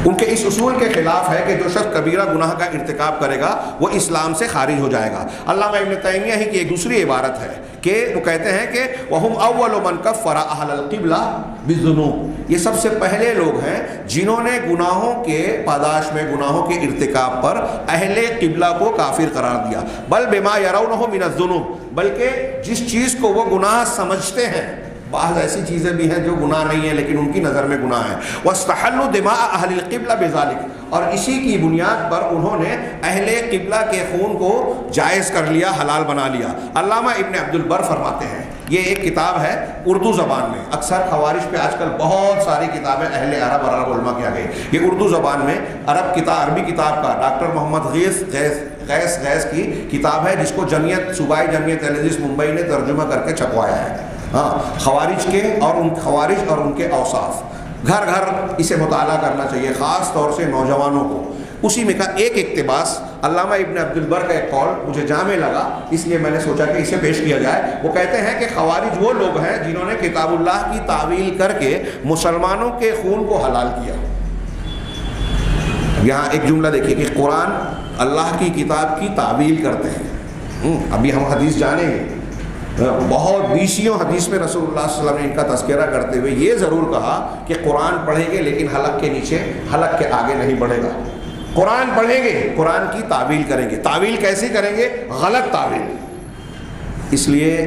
ان کے اس اصول کے خلاف ہے کہ جو شخص کبیرہ گناہ کا ارتکاب کرے گا وہ اسلام سے خارج ہو جائے گا۔ علامہ ابن تیمیہ ہی کی ایک دوسری عبارت ہے کہ وہ کہتے ہیں کہ وَهُمْ أَوَّلُ مَنْ كَفَّرَ أَهْلَ الْقِبْلَةِ بِالذُّنُوبِ، یہ سب سے پہلے لوگ ہیں جنہوں نے گناہوں کے پاداش میں، گناہوں کے ارتکاب پر اہل قبلہ کو کافر قرار دیا۔ بل بما يرونه من الذنوب، بلکہ جس چیز کو وہ گناہ سمجھتے ہیں، بعض ایسی چیزیں بھی ہیں جو گناہ نہیں ہیں لیکن ان کی نظر میں گناہ ہیں۔ وَاسْتَحَلُّوا دِمَاءَ أَهْلِ الْقِبْلَةِ بِذَلِكَ، اور اسی کی بنیاد پر انہوں نے اہل قبلہ کے خون کو جائز کر لیا، حلال بنا لیا۔ علامہ ابن عبد البر فرماتے ہیں، یہ ایک کتاب ہے اردو زبان میں، اکثر خوارج پہ آج کل بہت ساری کتابیں اہل عرب اور عرب علماء کی آ گئی، یہ اردو زبان میں عربی کتاب کا ڈاکٹر محمد غیث کی کتاب ہے جس کو صوبائی جمعیت اہل حدیث ممبئی نے ترجمہ کر کے چھپوایا ہے۔ ہاں، خوارج کے اور ان کے اوصاف، گھر گھر اسے مطالعہ کرنا چاہیے، خاص طور سے نوجوانوں کو۔ اسی میں کا ایک اقتباس علامہ ابن عبد البر کا ایک قول مجھے جامع لگا، اس لیے میں نے سوچا کہ اسے پیش کیا جائے۔ وہ کہتے ہیں کہ خوارج وہ لوگ ہیں جنہوں نے کتاب اللہ کی تعویل کر کے مسلمانوں کے خون کو حلال کیا۔ یہاں ایک جملہ دیکھیے کہ قرآن اللہ کی کتاب کی تعویل کرتے ہیں۔ ابھی ہم حدیث جانیں گے، بہت بیسیوں حدیث میں رسول اللہ صلی اللہ علیہ وسلم نے ان کا تذکرہ کرتے ہوئے یہ ضرور کہا کہ قرآن پڑھیں گے لیکن حلق کے نیچے، حلق کے آگے نہیں بڑھے گا۔ قرآن پڑھیں گے، قرآن کی تعویل کریں گے۔ تعویل کیسی کریں گے؟ غلط تعویل۔ اس لیے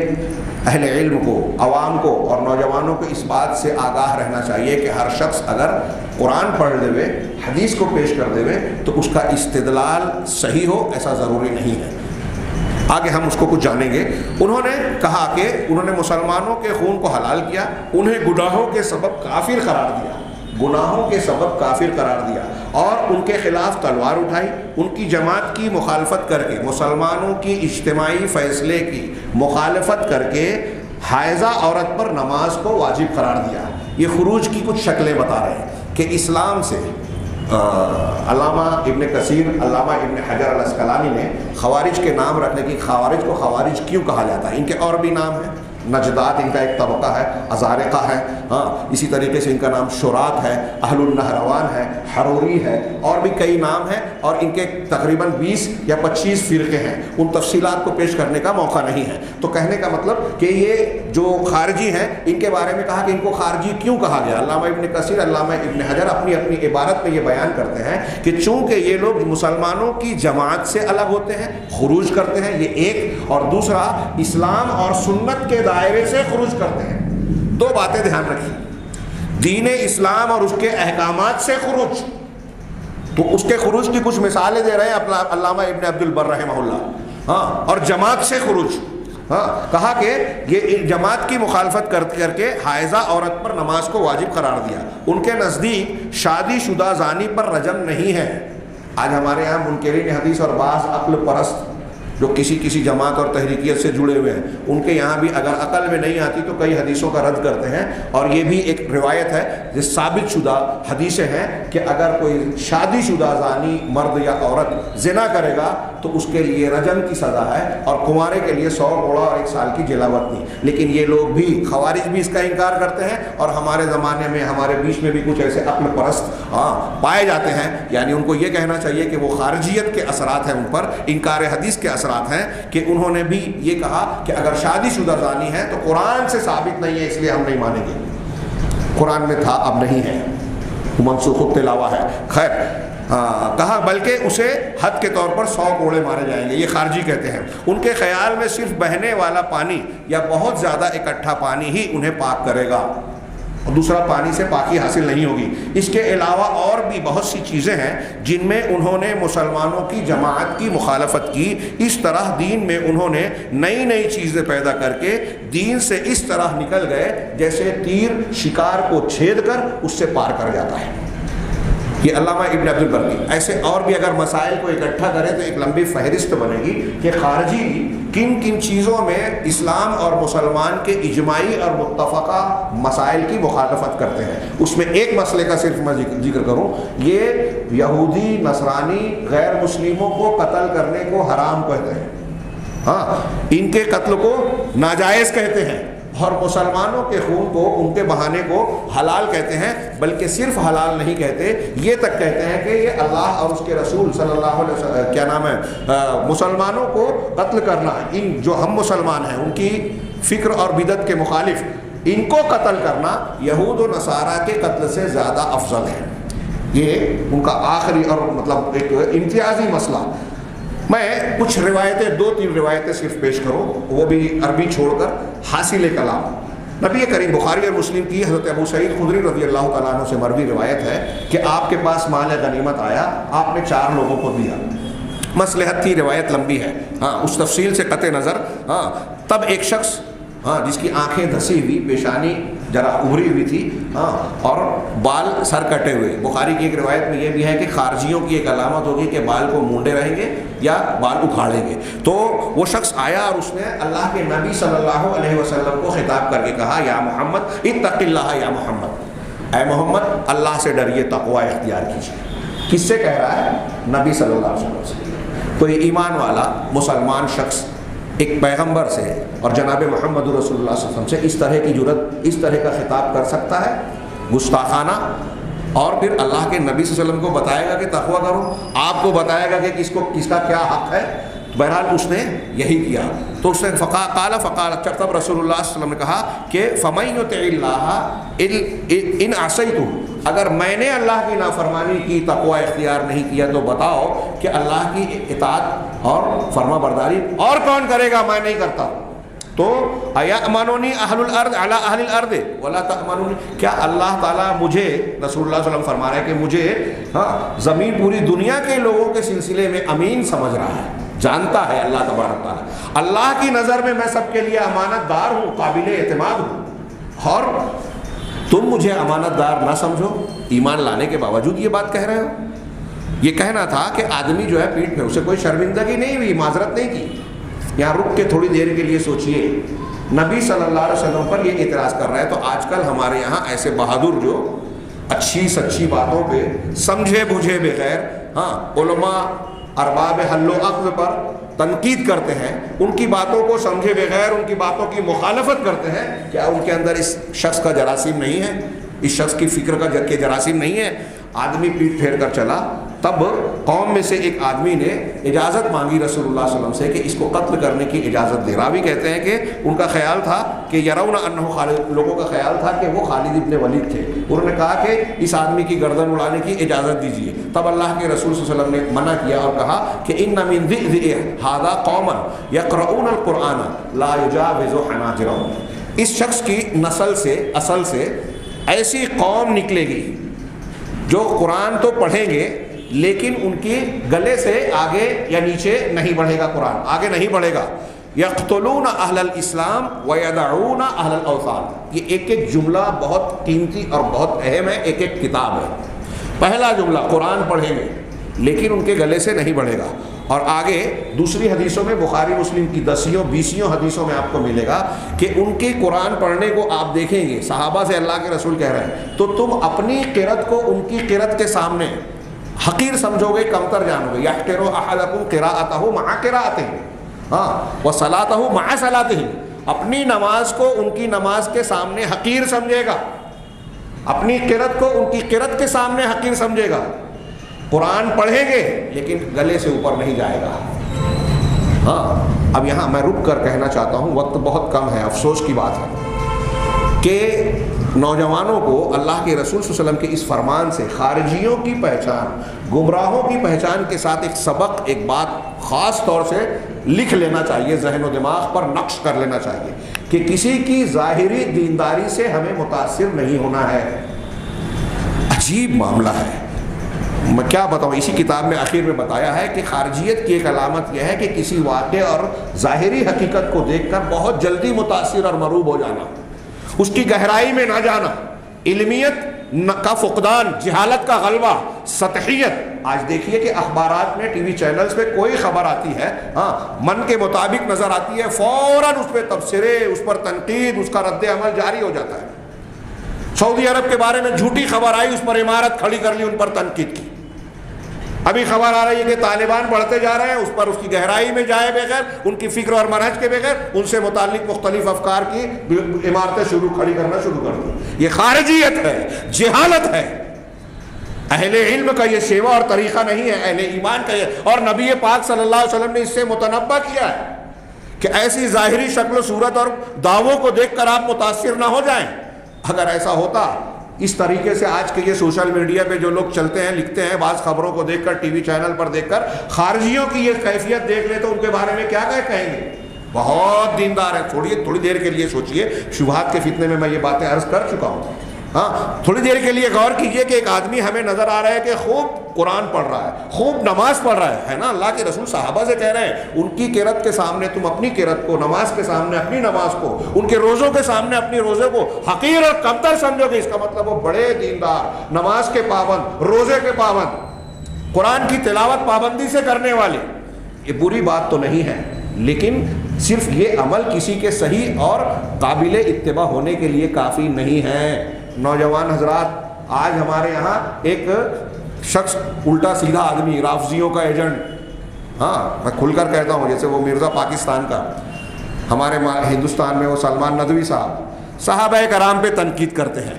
اہل علم کو، عوام کو اور نوجوانوں کو اس بات سے آگاہ رہنا چاہیے کہ ہر شخص اگر قرآن پڑھ دے ہوئے، حدیث کو پیش کر دے ہوئے تو اس کا استدلال صحیح ہو ایسا ضروری نہیں ہے۔ آگے ہم اس کو کچھ جانیں گے۔ انہوں نے کہا کہ انہوں نے مسلمانوں کے خون کو حلال کیا، انہیں گناہوں کے سبب کافر قرار دیا، گناہوں کے سبب کافر قرار دیا، اور ان کے خلاف تلوار اٹھائی، ان کی جماعت کی مخالفت کر کے، مسلمانوں کی اجتماعی فیصلے کی مخالفت کر کے حائضہ عورت پر نماز کو واجب قرار دیا۔ یہ خروج کی کچھ شکلیں بتا رہے ہیں کہ اسلام سے علامہ ابن کثیر، علامہ ابن حجر الاسقلانی نے خوارج کے نام رکھنے کی، خوارج کو خوارج کیوں کہا جاتا ہے، ان کے اور بھی نام ہیں، نجدات ان کا ایک طبقہ ہے، ازارقہ ہے، اسی طریقے سے ان کا نام شرات ہے، اہل النہروان ہے، حروری ہے، اور بھی کئی نام ہیں، اور ان کے تقریباً 20 یا 25 فرقے ہیں، ان تفصیلات کو پیش کرنے کا موقع نہیں ہے۔ تو کہنے کا مطلب کہ یہ جو خارجی ہیں ان کے بارے میں کہا کہ ان کو خارجی کیوں کہا گیا۔ علامہ ابن کثیر، علامہ ابن حجر اپنی اپنی عبارت میں یہ بیان کرتے ہیں کہ چونکہ یہ لوگ مسلمانوں کی جماعت سے الگ ہوتے ہیں، خروج کرتے ہیں، یہ ایک، اور دوسرا اسلام اور سنت کے دائرے سے خروج کرتے ہیں۔ دو باتیں دھیان رکھیے، دین اسلام اور اس کے احکامات سے خروج، تو اس کے خروج کی کچھ مثالیں دے رہے ہیں علامہ ابن عبد البر رحمہ اللہ، اور جماعت سے خروج، کہا کہ یہ جماعت کی مخالفت کر کے حائضہ عورت پر نماز کو واجب قرار دیا۔ ان کے نزدیک شادی شدہ زانی پر رجم نہیں ہے۔ آج ہمارے یہاں منکرین حدیث اور بعض عقل پرست جو کسی جماعت اور تحریکیت سے جڑے ہوئے ہیں، ان کے یہاں بھی اگر عقل میں نہیں آتی تو کئی حدیثوں کا رد کرتے ہیں، اور یہ بھی ایک روایت ہے جس ثابت شدہ حدیثیں ہیں کہ اگر کوئی شادی شدہ زانی مرد یا عورت زنا کرے گا تو اس کے لیے رجم کی سزا ہے، اور کنوارے کے لیے 100 گھوڑا اور 1 سال کی جلاوطنی۔ لیکن یہ لوگ بھی، خوارج بھی اس کا انکار کرتے ہیں، اور ہمارے زمانے میں ہمارے بیچ میں بھی کچھ ایسے عقل پرست پائے جاتے ہیں، یعنی ان کو یہ کہنا چاہیے کہ وہ خارجیت کے اثرات ہیں ان پر، انکار حدیث کے اثرات ہیں، کہ انہوں نے بھی یہ کہا کہ اگر شادی شدہ زانی ہے تو قرآن سے ثابت نہیں ہے، اس لیے ہم نہیں مانیں گے، قرآن میں تھا اب نہیں ہے، منسوخ التلاوہ ہے۔ خیر، کہا بلکہ اسے حد کے طور پر 100 کوڑے مارے جائیں گے، یہ خارجی کہتے ہیں۔ ان کے خیال میں صرف بہنے والا پانی یا بہت زیادہ اکٹھا پانی ہی انہیں پاک کرے گا، اور دوسرا پانی سے پاکی حاصل نہیں ہوگی۔ اس کے علاوہ اور بھی بہت سی چیزیں ہیں جن میں انہوں نے مسلمانوں کی جماعت کی مخالفت کی۔ اس طرح دین میں انہوں نے نئی نئی چیزیں پیدا کر کے دین سے اس طرح نکل گئے جیسے تیر شکار کو چھید کر اس سے پار کر جاتا ہے۔ یہ علامہ ابن عبد البر کی، ایسے اور بھی اگر مسائل کو اکٹھا کریں تو ایک لمبی فہرست بنے گی کہ خارجی کن کن چیزوں میں اسلام اور مسلمان کے اجماعی اور متفقہ مسائل کی مخالفت کرتے ہیں۔ اس میں ایک مسئلے کا صرف میں ذکر کروں، یہ یہودی نصرانی غیر مسلموں کو قتل کرنے کو حرام کہتے ہیں، ان کے قتل کو ناجائز کہتے ہیں، اور مسلمانوں کے خون کو، ان کے بہانے کو حلال کہتے ہیں، بلکہ صرف حلال نہیں کہتے، یہ تک کہتے ہیں کہ یہ اللہ اور اس کے رسول صلی اللہ علیہ وسلم مسلمانوں کو قتل کرنا، ان جو ہم مسلمان ہیں ان کی فکر اور بدعت کے مخالف ان کو قتل کرنا یہود و نصارہ کے قتل سے زیادہ افضل ہے۔ یہ ان کا آخری اور مطلب ایک امتیازی مسئلہ۔ میں کچھ روایتیں، 2-3 روایتیں صرف پیش کروں، وہ بھی عربی چھوڑ کر، حاصل کلام۔ نبی کریم بخاری اور مسلم کی حضرت ابو سعید خدری رضی اللہ تعالیٰ عنہ سے مروی روایت ہے کہ آپ کے پاس مال غنیمت آیا، آپ نے 4 لوگوں کو دیا، مصلحت تھی، روایت لمبی ہے، اس تفصیل سے قطع نظر۔ تب ایک شخص جس کی آنکھیں دھسی ہوئی، پیشانی ذرا ابھری ہوئی تھی، اور بال سر کٹے ہوئے، بخاری کی ایک روایت میں یہ بھی ہے کہ خارجیوں کی ایک علامت ہوگی کہ بال کو مونڈے رہیں گے یا بال اکھاڑیں گے۔ تو وہ شخص آیا اور اس نے اللہ کے نبی صلی اللہ علیہ وسلم کو خطاب کر کے کہا، یا محمد اتق اللہ، یا محمد، اے محمد اللہ سے ڈریے، تقوی اختیار کیجیے۔ کس سے کہہ رہا ہے؟ نبی صلی اللہ علیہ وسلم سے۔ کوئی ایمان والا مسلمان شخص ایک پیغمبر سے اور جناب محمد رسول اللہ صلی اللہ علیہ وسلم سے اس طرح کی جرات، اس طرح کا خطاب کر سکتا ہے؟ گستاخانہ۔ اور پھر اللہ کے نبی صلی اللہ علیہ وسلم کو بتائے گا کہ تقوی کرو، آپ کو بتائے گا کہ کس کا کیا حق ہے۔ بہرحال اس نے یہی کیا، تو اس نے فقال تب رسول اللہ صلی اللہ علیہ وسلم نے کہا کہ فَمَن يُطِعِ اللَّهَ إِنْ عَصَيْتُهُ، اگر میں نے اللہ کی نافرمانی کی، تقوی اختیار نہیں کیا، تو بتاؤ کہ اللہ کی اطاعت اور فرما برداری اور کون کرے گا؟ میں نہیں کرتا۔ تو اَيَأْمَنُنِي أَهْلُ الْأَرْضِ عَلَىٰ أَهْلِ الْأَرْضِ وَلَا تَأْمَنُونِ، کیا اللہ تعالیٰ مجھے، رسول اللہ صلی اللہ علیہ وسلم فرما رہے ہیں کہ مجھے زمین پوری دنیا کے لوگوں کے سلسلے میں امین سمجھ رہا ہے، جانتا ہے اللہ تبارک تعالیٰ، اللہ کی نظر میں میں سب کے لیے امانت دار ہوں، قابل اعتماد ہوں، اور تم مجھے امانت دار نہ سمجھو، ایمان لانے کے باوجود یہ بات کہہ رہے ہو۔ یہ کہنا تھا کہ آدمی جو ہے پیٹھ میں، اسے کوئی شرمندگی نہیں ہوئی، معذرت نہیں کی۔ یہاں رک کے تھوڑی دیر کے لیے سوچئے نبی صلی اللہ علیہ وسلم پر یہ اعتراض کر رہا ہے. تو آج کل ہمارے یہاں ایسے بہادر جو اچھی سچی باتوں پہ سمجھے بجھے بغیر علماء ارباب حل و عقد پر تنقید کرتے ہیں، ان کی باتوں کو سمجھے بغیر ان کی باتوں کی مخالفت کرتے ہیں، کیا ان کے اندر اس شخص کا جراثیم نہیں ہے؟ اس شخص کی فکر کا جراثیم نہیں ہے؟ آدمی پیٹ پھیر کر چلا. تب قوم میں سے ایک آدمی نے اجازت مانگی رسول اللہ صلی اللہ علیہ وسلم سے کہ اس کو قتل کرنے کی اجازت دے. راوی کہتے ہیں کہ ان کا خیال تھا کہ یرون انہ خالد، لوگوں کا خیال تھا کہ وہ خالد ابن ولید تھے. انہوں نے کہا کہ اس آدمی کی گردن اڑانے کی اجازت دیجیے. تب اللہ کے رسول صلی اللہ علیہ وسلم نے منع کیا اور کہا کہ ان من ذئ ھذا قوما یقرؤون القرآن لا یجاوز حناجرهم. اس شخص کی نسل سے اصل سے ایسی قوم نکلے گی جو قرآن تو پڑھیں گے لیکن ان کی گلے سے آگے یا نیچے نہیں بڑھے گا، قرآن آگے نہیں بڑھے گا. یقتلون اہل الاسلام ویدعون اہل الاوثان. یہ ایک ایک جملہ بہت قیمتی اور بہت اہم ہے، ایک ایک کتاب ہے. پہلا جملہ قرآن پڑھیں گے لیکن ان کے گلے سے نہیں بڑھے گا. اور آگے دوسری حدیثوں میں بخاری مسلم کی 10-20 حدیثوں میں آپ کو ملے گا کہ ان کی قرآن پڑھنے کو آپ دیکھیں گے. صحابہ سے اللہ کے رسول کہہ رہے ہیں تو تم اپنی قرأت کو ان کی قرأت کے سامنے حقیر سمجھو گے، کمتر جانو گے. یحقر احدکم قراءتہ مع قراءتہ وصلاتہ مع صلاتہ. اپنی نماز کو ان کی نماز کے سامنے حقیر سمجھے گا، اپنی قرأت کو ان کی قرأت کے سامنے حقیر سمجھے گا. قرآن پڑھیں گے لیکن گلے سے اوپر نہیں جائے گا. اب یہاں میں رک کر کہنا چاہتا ہوں، وقت بہت کم ہے، افسوس کی بات ہے کہ نوجوانوں کو اللہ کے رسول صلی اللہ علیہ وسلم کے اس فرمان سے خارجیوں کی پہچان، گمراہوں کی پہچان کے ساتھ ایک سبق، ایک بات خاص طور سے لکھ لینا چاہیے، ذہن و دماغ پر نقش کر لینا چاہیے کہ کسی کی ظاہری دینداری سے ہمیں متاثر نہیں ہونا ہے. عجیب معاملہ ہے، میں کیا بتاؤں. اسی کتاب میں آخر میں بتایا ہے کہ خارجیت کی ایک علامت یہ ہے کہ کسی واقعے اور ظاہری حقیقت کو دیکھ کر بہت جلدی متاثر اور مروب ہو جانا، اس کی گہرائی میں نہ جانا، علمیت کا فقدان، جہالت کا غلبہ، سطحیت. آج دیکھیے کہ اخبارات میں، ٹی وی چینلز پہ کوئی خبر آتی ہے من کے مطابق نظر آتی ہے، فوراً اس پہ تبصرے، اس پر تنقید، اس کا رد عمل جاری ہو جاتا ہے. سعودی عرب کے بارے میں جھوٹی خبر آئی، اس پر عمارت کھڑی کر لی، ان پر تنقید کی. ابھی خبر آ رہی ہے کہ طالبان بڑھتے جا رہے ہیں، اس پر اس کی گہرائی میں جائے بغیر، ان کی فکر اور منہج کے بغیر ان سے متعلق مختلف افکار کی عمارتیں کھڑی کرنا شروع کر دی. یہ خارجیت ہے، جہالت ہے. اہل علم کا یہ شیوہ اور طریقہ نہیں ہے، اہل ایمان کا یہ. اور نبی پاک صلی اللہ علیہ وسلم نے اس سے متنبہ کیا ہے کہ ایسی ظاہری شکل و صورت اور دعووں کو دیکھ کر آپ متاثر نہ ہو جائیں. اگر ایسا ہوتا، اس طریقے سے آج کے یہ سوشل میڈیا پہ جو لوگ چلتے ہیں، لکھتے ہیں، بعض خبروں کو دیکھ کر، ٹی وی چینل پر دیکھ کر خارجیوں کی یہ کیفیت دیکھ لیں تو ان کے بارے میں کیا کہیں گے؟ بہت دیندار ہے. تھوڑی دیر کے لیے سوچئے، شبہات کے فتنے میں یہ باتیں عرض کر چکا ہوں. تھوڑی دیر کے لیے غور کیجئے کہ ایک آدمی ہمیں نظر آ رہا ہے کہ خوب قرآن پڑھ رہا ہے، خوب نماز پڑھ رہا ہے نا. اللہ کے رسول صحابہ سے کہہ رہے ہیں ان کی قرأت کے سامنے تم اپنی قرأت کو، نماز کے سامنے اپنی نماز کو، ان کے روزوں کے سامنے اپنی روزے کو حقیر اور کمتر سمجھو گے. اس کا مطلب وہ بڑے دیندار، نماز کے پابند، روزے کے پابند، قرآن کی تلاوت پابندی سے کرنے والے. یہ بری بات تو نہیں ہے، لیکن صرف یہ عمل کسی کے صحیح اور قابل اتباع ہونے کے لیے کافی نہیں ہے. نوجوان حضرات، آج ہمارے یہاں ایک شخص، الٹا سیدھا آدمی، رافضیوں کا ایجنٹ، میں کھل کر کہتا ہوں، جیسے وہ مرزا پاکستان کا، ہمارے ہندوستان میں وہ سلمان ندوی صاحب، صحابہ کرام پہ تنقید کرتے ہیں.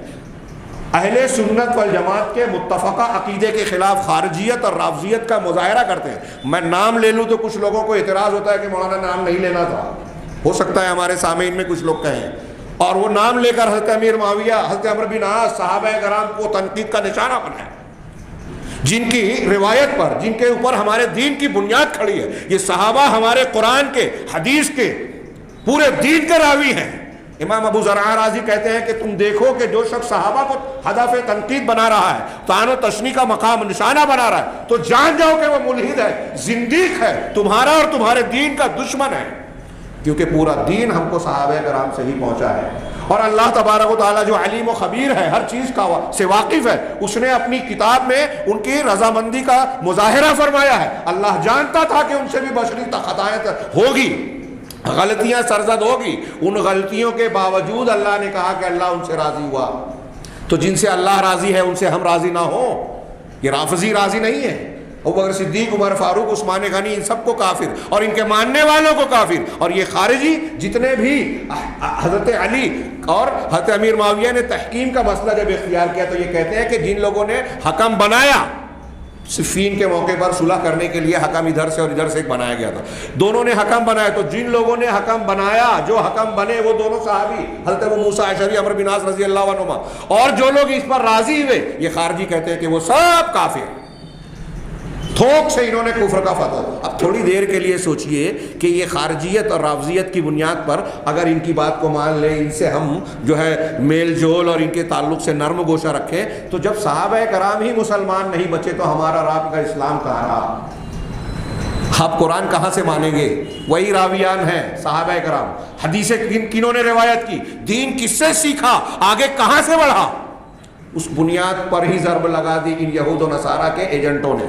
اہل سنت والجماعت کے متفقہ عقیدے کے خلاف خارجیت اور رافضیت کا مظاہرہ کرتے ہیں. میں نام لے لوں تو کچھ لوگوں کو اعتراض ہوتا ہے کہ مولانا نام نہیں لینا تھا. ہو سکتا ہے ہمارے سامعین میں کچھ لوگ کہیں، اور وہ نام لے کر حضرت امیر معاویہ، حضرت عمرو بن عاص، صحابہ کرام کو تنقید کا نشانہ بنائے، جن کی روایت پر، جن کے اوپر ہمارے دین کی بنیاد کھڑی ہے. یہ صحابہ ہمارے قرآن کے، حدیث کے، پورے دین کے راوی ہیں. امام ابو زرع رازی کہتے ہیں کہ تم دیکھو کہ جو شخص صحابہ کو ہدف تنقید بنا رہا ہے، طعن و تشنیع کا مقام نشانہ بنا رہا ہے، تو جان جاؤ کہ وہ ملحد ہے، زندیق ہے، تمہارا اور تمہارے دین کا دشمن ہے. کیونکہ پورا دین ہم کو صحابہ کرام سے ہی پہنچا ہے. اور اللہ تبارک و تعالیٰ جو علیم و خبیر ہے، ہر چیز کا سے واقف ہے، اس نے اپنی کتاب میں ان کی رضامندی کا مظاہرہ فرمایا ہے. اللہ جانتا تھا کہ ان سے بھی بشری خطائیں ہوگی. غلطیاں سرزد ہوگی، ان غلطیوں کے باوجود اللہ نے کہا کہ اللہ ان سے راضی ہوا۔ تو جن سے اللہ راضی ہے ان سے ہم راضی نہ ہوں، یہ رافضی راضی نہیں ہے۔ ابوبکر صدیق، عمر فاروق، عثمان غنی، ان سب کو کافر اور ان کے ماننے والوں کو کافر، اور یہ خارجی جتنے بھی حضرت علی اور حضرت امیر معاویہ نے تحکیم کا مسئلہ جب اختیار کیا تو یہ کہتے ہیں کہ جن لوگوں نے حکم بنایا، صفین کے موقع پر صلح کرنے کے لیے حکم ادھر سے اور ادھر سے ایک بنایا گیا تھا، دونوں نے حکم بنایا، تو جن لوگوں نے حکم بنایا، جو حکم بنے وہ دونوں صحابی حضرت ابو موسیٰ اشعری، عمرو بن عاص رضی اللہ عنہما، اور جو لوگ اس پر راضی ہوئے، یہ خارجی کہتے ہیں کہ وہ سب کافر، تھوک سے انہوں نے کفر کا فتویٰ۔ اب تھوڑی دیر کے لیے سوچئے کہ یہ خارجیت اور رافضیت کی بنیاد پر اگر ان کی بات کو مان لیں، ان سے ہم جو ہے میل جول اور ان کے تعلق سے نرم گوشہ رکھیں، تو جب صحابہ کرام ہی مسلمان نہیں بچے تو ہمارا رب کا اسلام کہاں رہا؟ آپ قرآن کہاں سے مانیں گے؟ وہی راویان ہیں صحابہ کرام، حدیثیں کنہوں نے روایت کی، دین کس سے سیکھا، آگے کہاں سے بڑھا؟ اس بنیاد پر ہی ضرب لگا دی ان یہود و نصارہ کے ایجنٹوں نے۔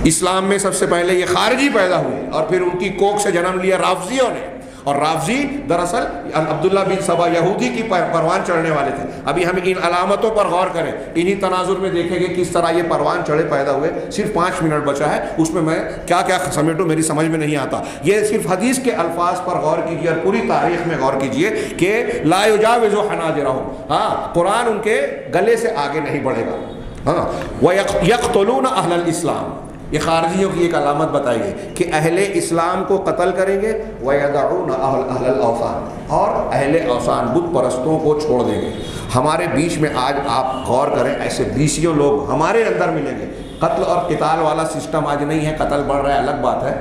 اسلام میں سب سے پہلے یہ خارجی پیدا ہوئے اور پھر ان کی کوکھ سے جنم لیا رافضیوں نے، اور رافضی دراصل عبداللہ بن سبا یہودی کی پروان چڑھنے والے تھے۔ ابھی ہم ان علامتوں پر غور کریں، انہی تناظر میں دیکھیں گے کس طرح یہ پروان چڑھے پیدا ہوئے۔ صرف 5 منٹ بچا ہے، اس میں کیا کیا سمیٹوں میری سمجھ میں نہیں آتا۔ یہ صرف حدیث کے الفاظ پر غور کیجیے اور پوری تاریخ میں غور کیجیے کہ لا یجاوز حناجرہم، قرآن ان کے گلے سے آگے نہیں بڑھے گا۔ وَيَقْتُلُونَ أَهْلَ الْإِسْلَامِ، یہ خارجیوں کی ایک علامت بتائی گئی کہ اہل اسلام کو قتل کریں گے، وَيَدَعُونَ أَهْلَ الْأَوْثَانِ، اور اہل اوثان بت پرستوں کو چھوڑ دیں گے۔ ہمارے بیچ میں آج آپ غور کریں، ایسے بیسیوں لوگ ہمارے اندر ملیں گے۔ قتل اور قتال والا سسٹم آج نہیں ہے، قتل بڑھ رہا ہے الگ بات ہے،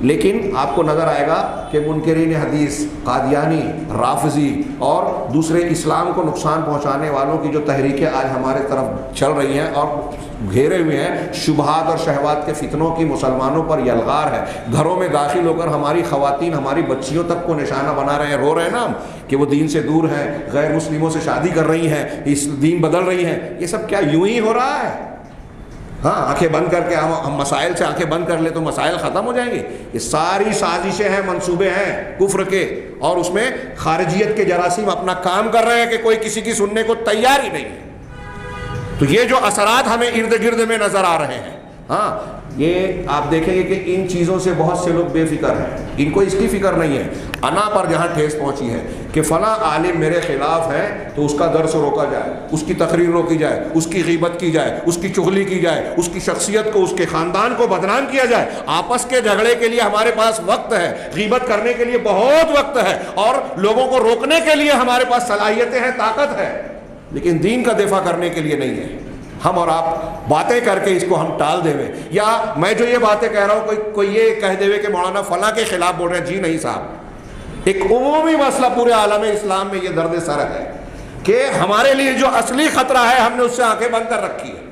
لیکن آپ کو نظر آئے گا کہ منکرین حدیث، قادیانی، رافضی اور دوسرے اسلام کو نقصان پہنچانے والوں کی جو تحریکیں آج ہمارے طرف چل رہی ہیں اور گھیرے ہوئے ہیں، شبہات اور شہوات کے فتنوں کی مسلمانوں پر یلغار ہے۔ گھروں میں داخل ہو کر ہماری خواتین، ہماری بچیوں تک کو نشانہ بنا رہے ہیں، رو رہے ہیں نا ہم کہ وہ دین سے دور ہیں، غیر مسلموں سے شادی کر رہی ہیں، اس دین بدل رہی ہیں۔ یہ سب کیا یوں ہی ہو رہا ہے؟ آنکھیں بند کر کے ہم مسائل سے آنکھیں بند کر لیں تو مسائل ختم ہو جائیں گے؟ یہ ساری سازشیں ہیں، منصوبے ہیں کفر کے، اور اس میں خارجیت کے جراثیم اپنا کام کر رہے ہیں کہ کوئی کسی کی سننے کو تیار ہی نہیں ہے۔ تو یہ جو اثرات ہمیں ارد گرد میں نظر آ رہے ہیں، یہ آپ دیکھیں گے کہ ان چیزوں سے بہت سے لوگ بے فکر ہیں، ان کو اس کی فکر نہیں ہے۔ انا پر جہاں ٹھیس پہنچی ہے کہ فلاں عالم میرے خلاف ہے تو اس کا درس روکا جائے، اس کی تقریر روکی جائے، اس کی غیبت کی جائے، اس کی چغلی کی جائے، اس کی شخصیت کو، اس کے خاندان کو بدنام کیا جائے۔ آپس کے جھگڑے کے لیے ہمارے پاس وقت ہے، غیبت کرنے کے لیے بہت وقت ہے، اور لوگوں کو روکنے کے لیے ہمارے پاس صلاحیتیں ہیں، طاقت ہے، لیکن دین کا دفاع کرنے کے لیے نہیں ہے۔ ہم اور آپ باتیں کر کے اس کو ہم ٹال دے، یا میں جو یہ باتیں کہہ رہا ہوں کوئی یہ کہہ دے کہ مولانا فلاں کے خلاف بول رہے ہیں، جی نہیں صاحب، ایک عمومی مسئلہ پورے عالم اسلام میں یہ درد سر ہے کہ ہمارے لیے جو اصلی خطرہ ہے ہم نے اس سے آنکھیں بند کر رکھی ہے،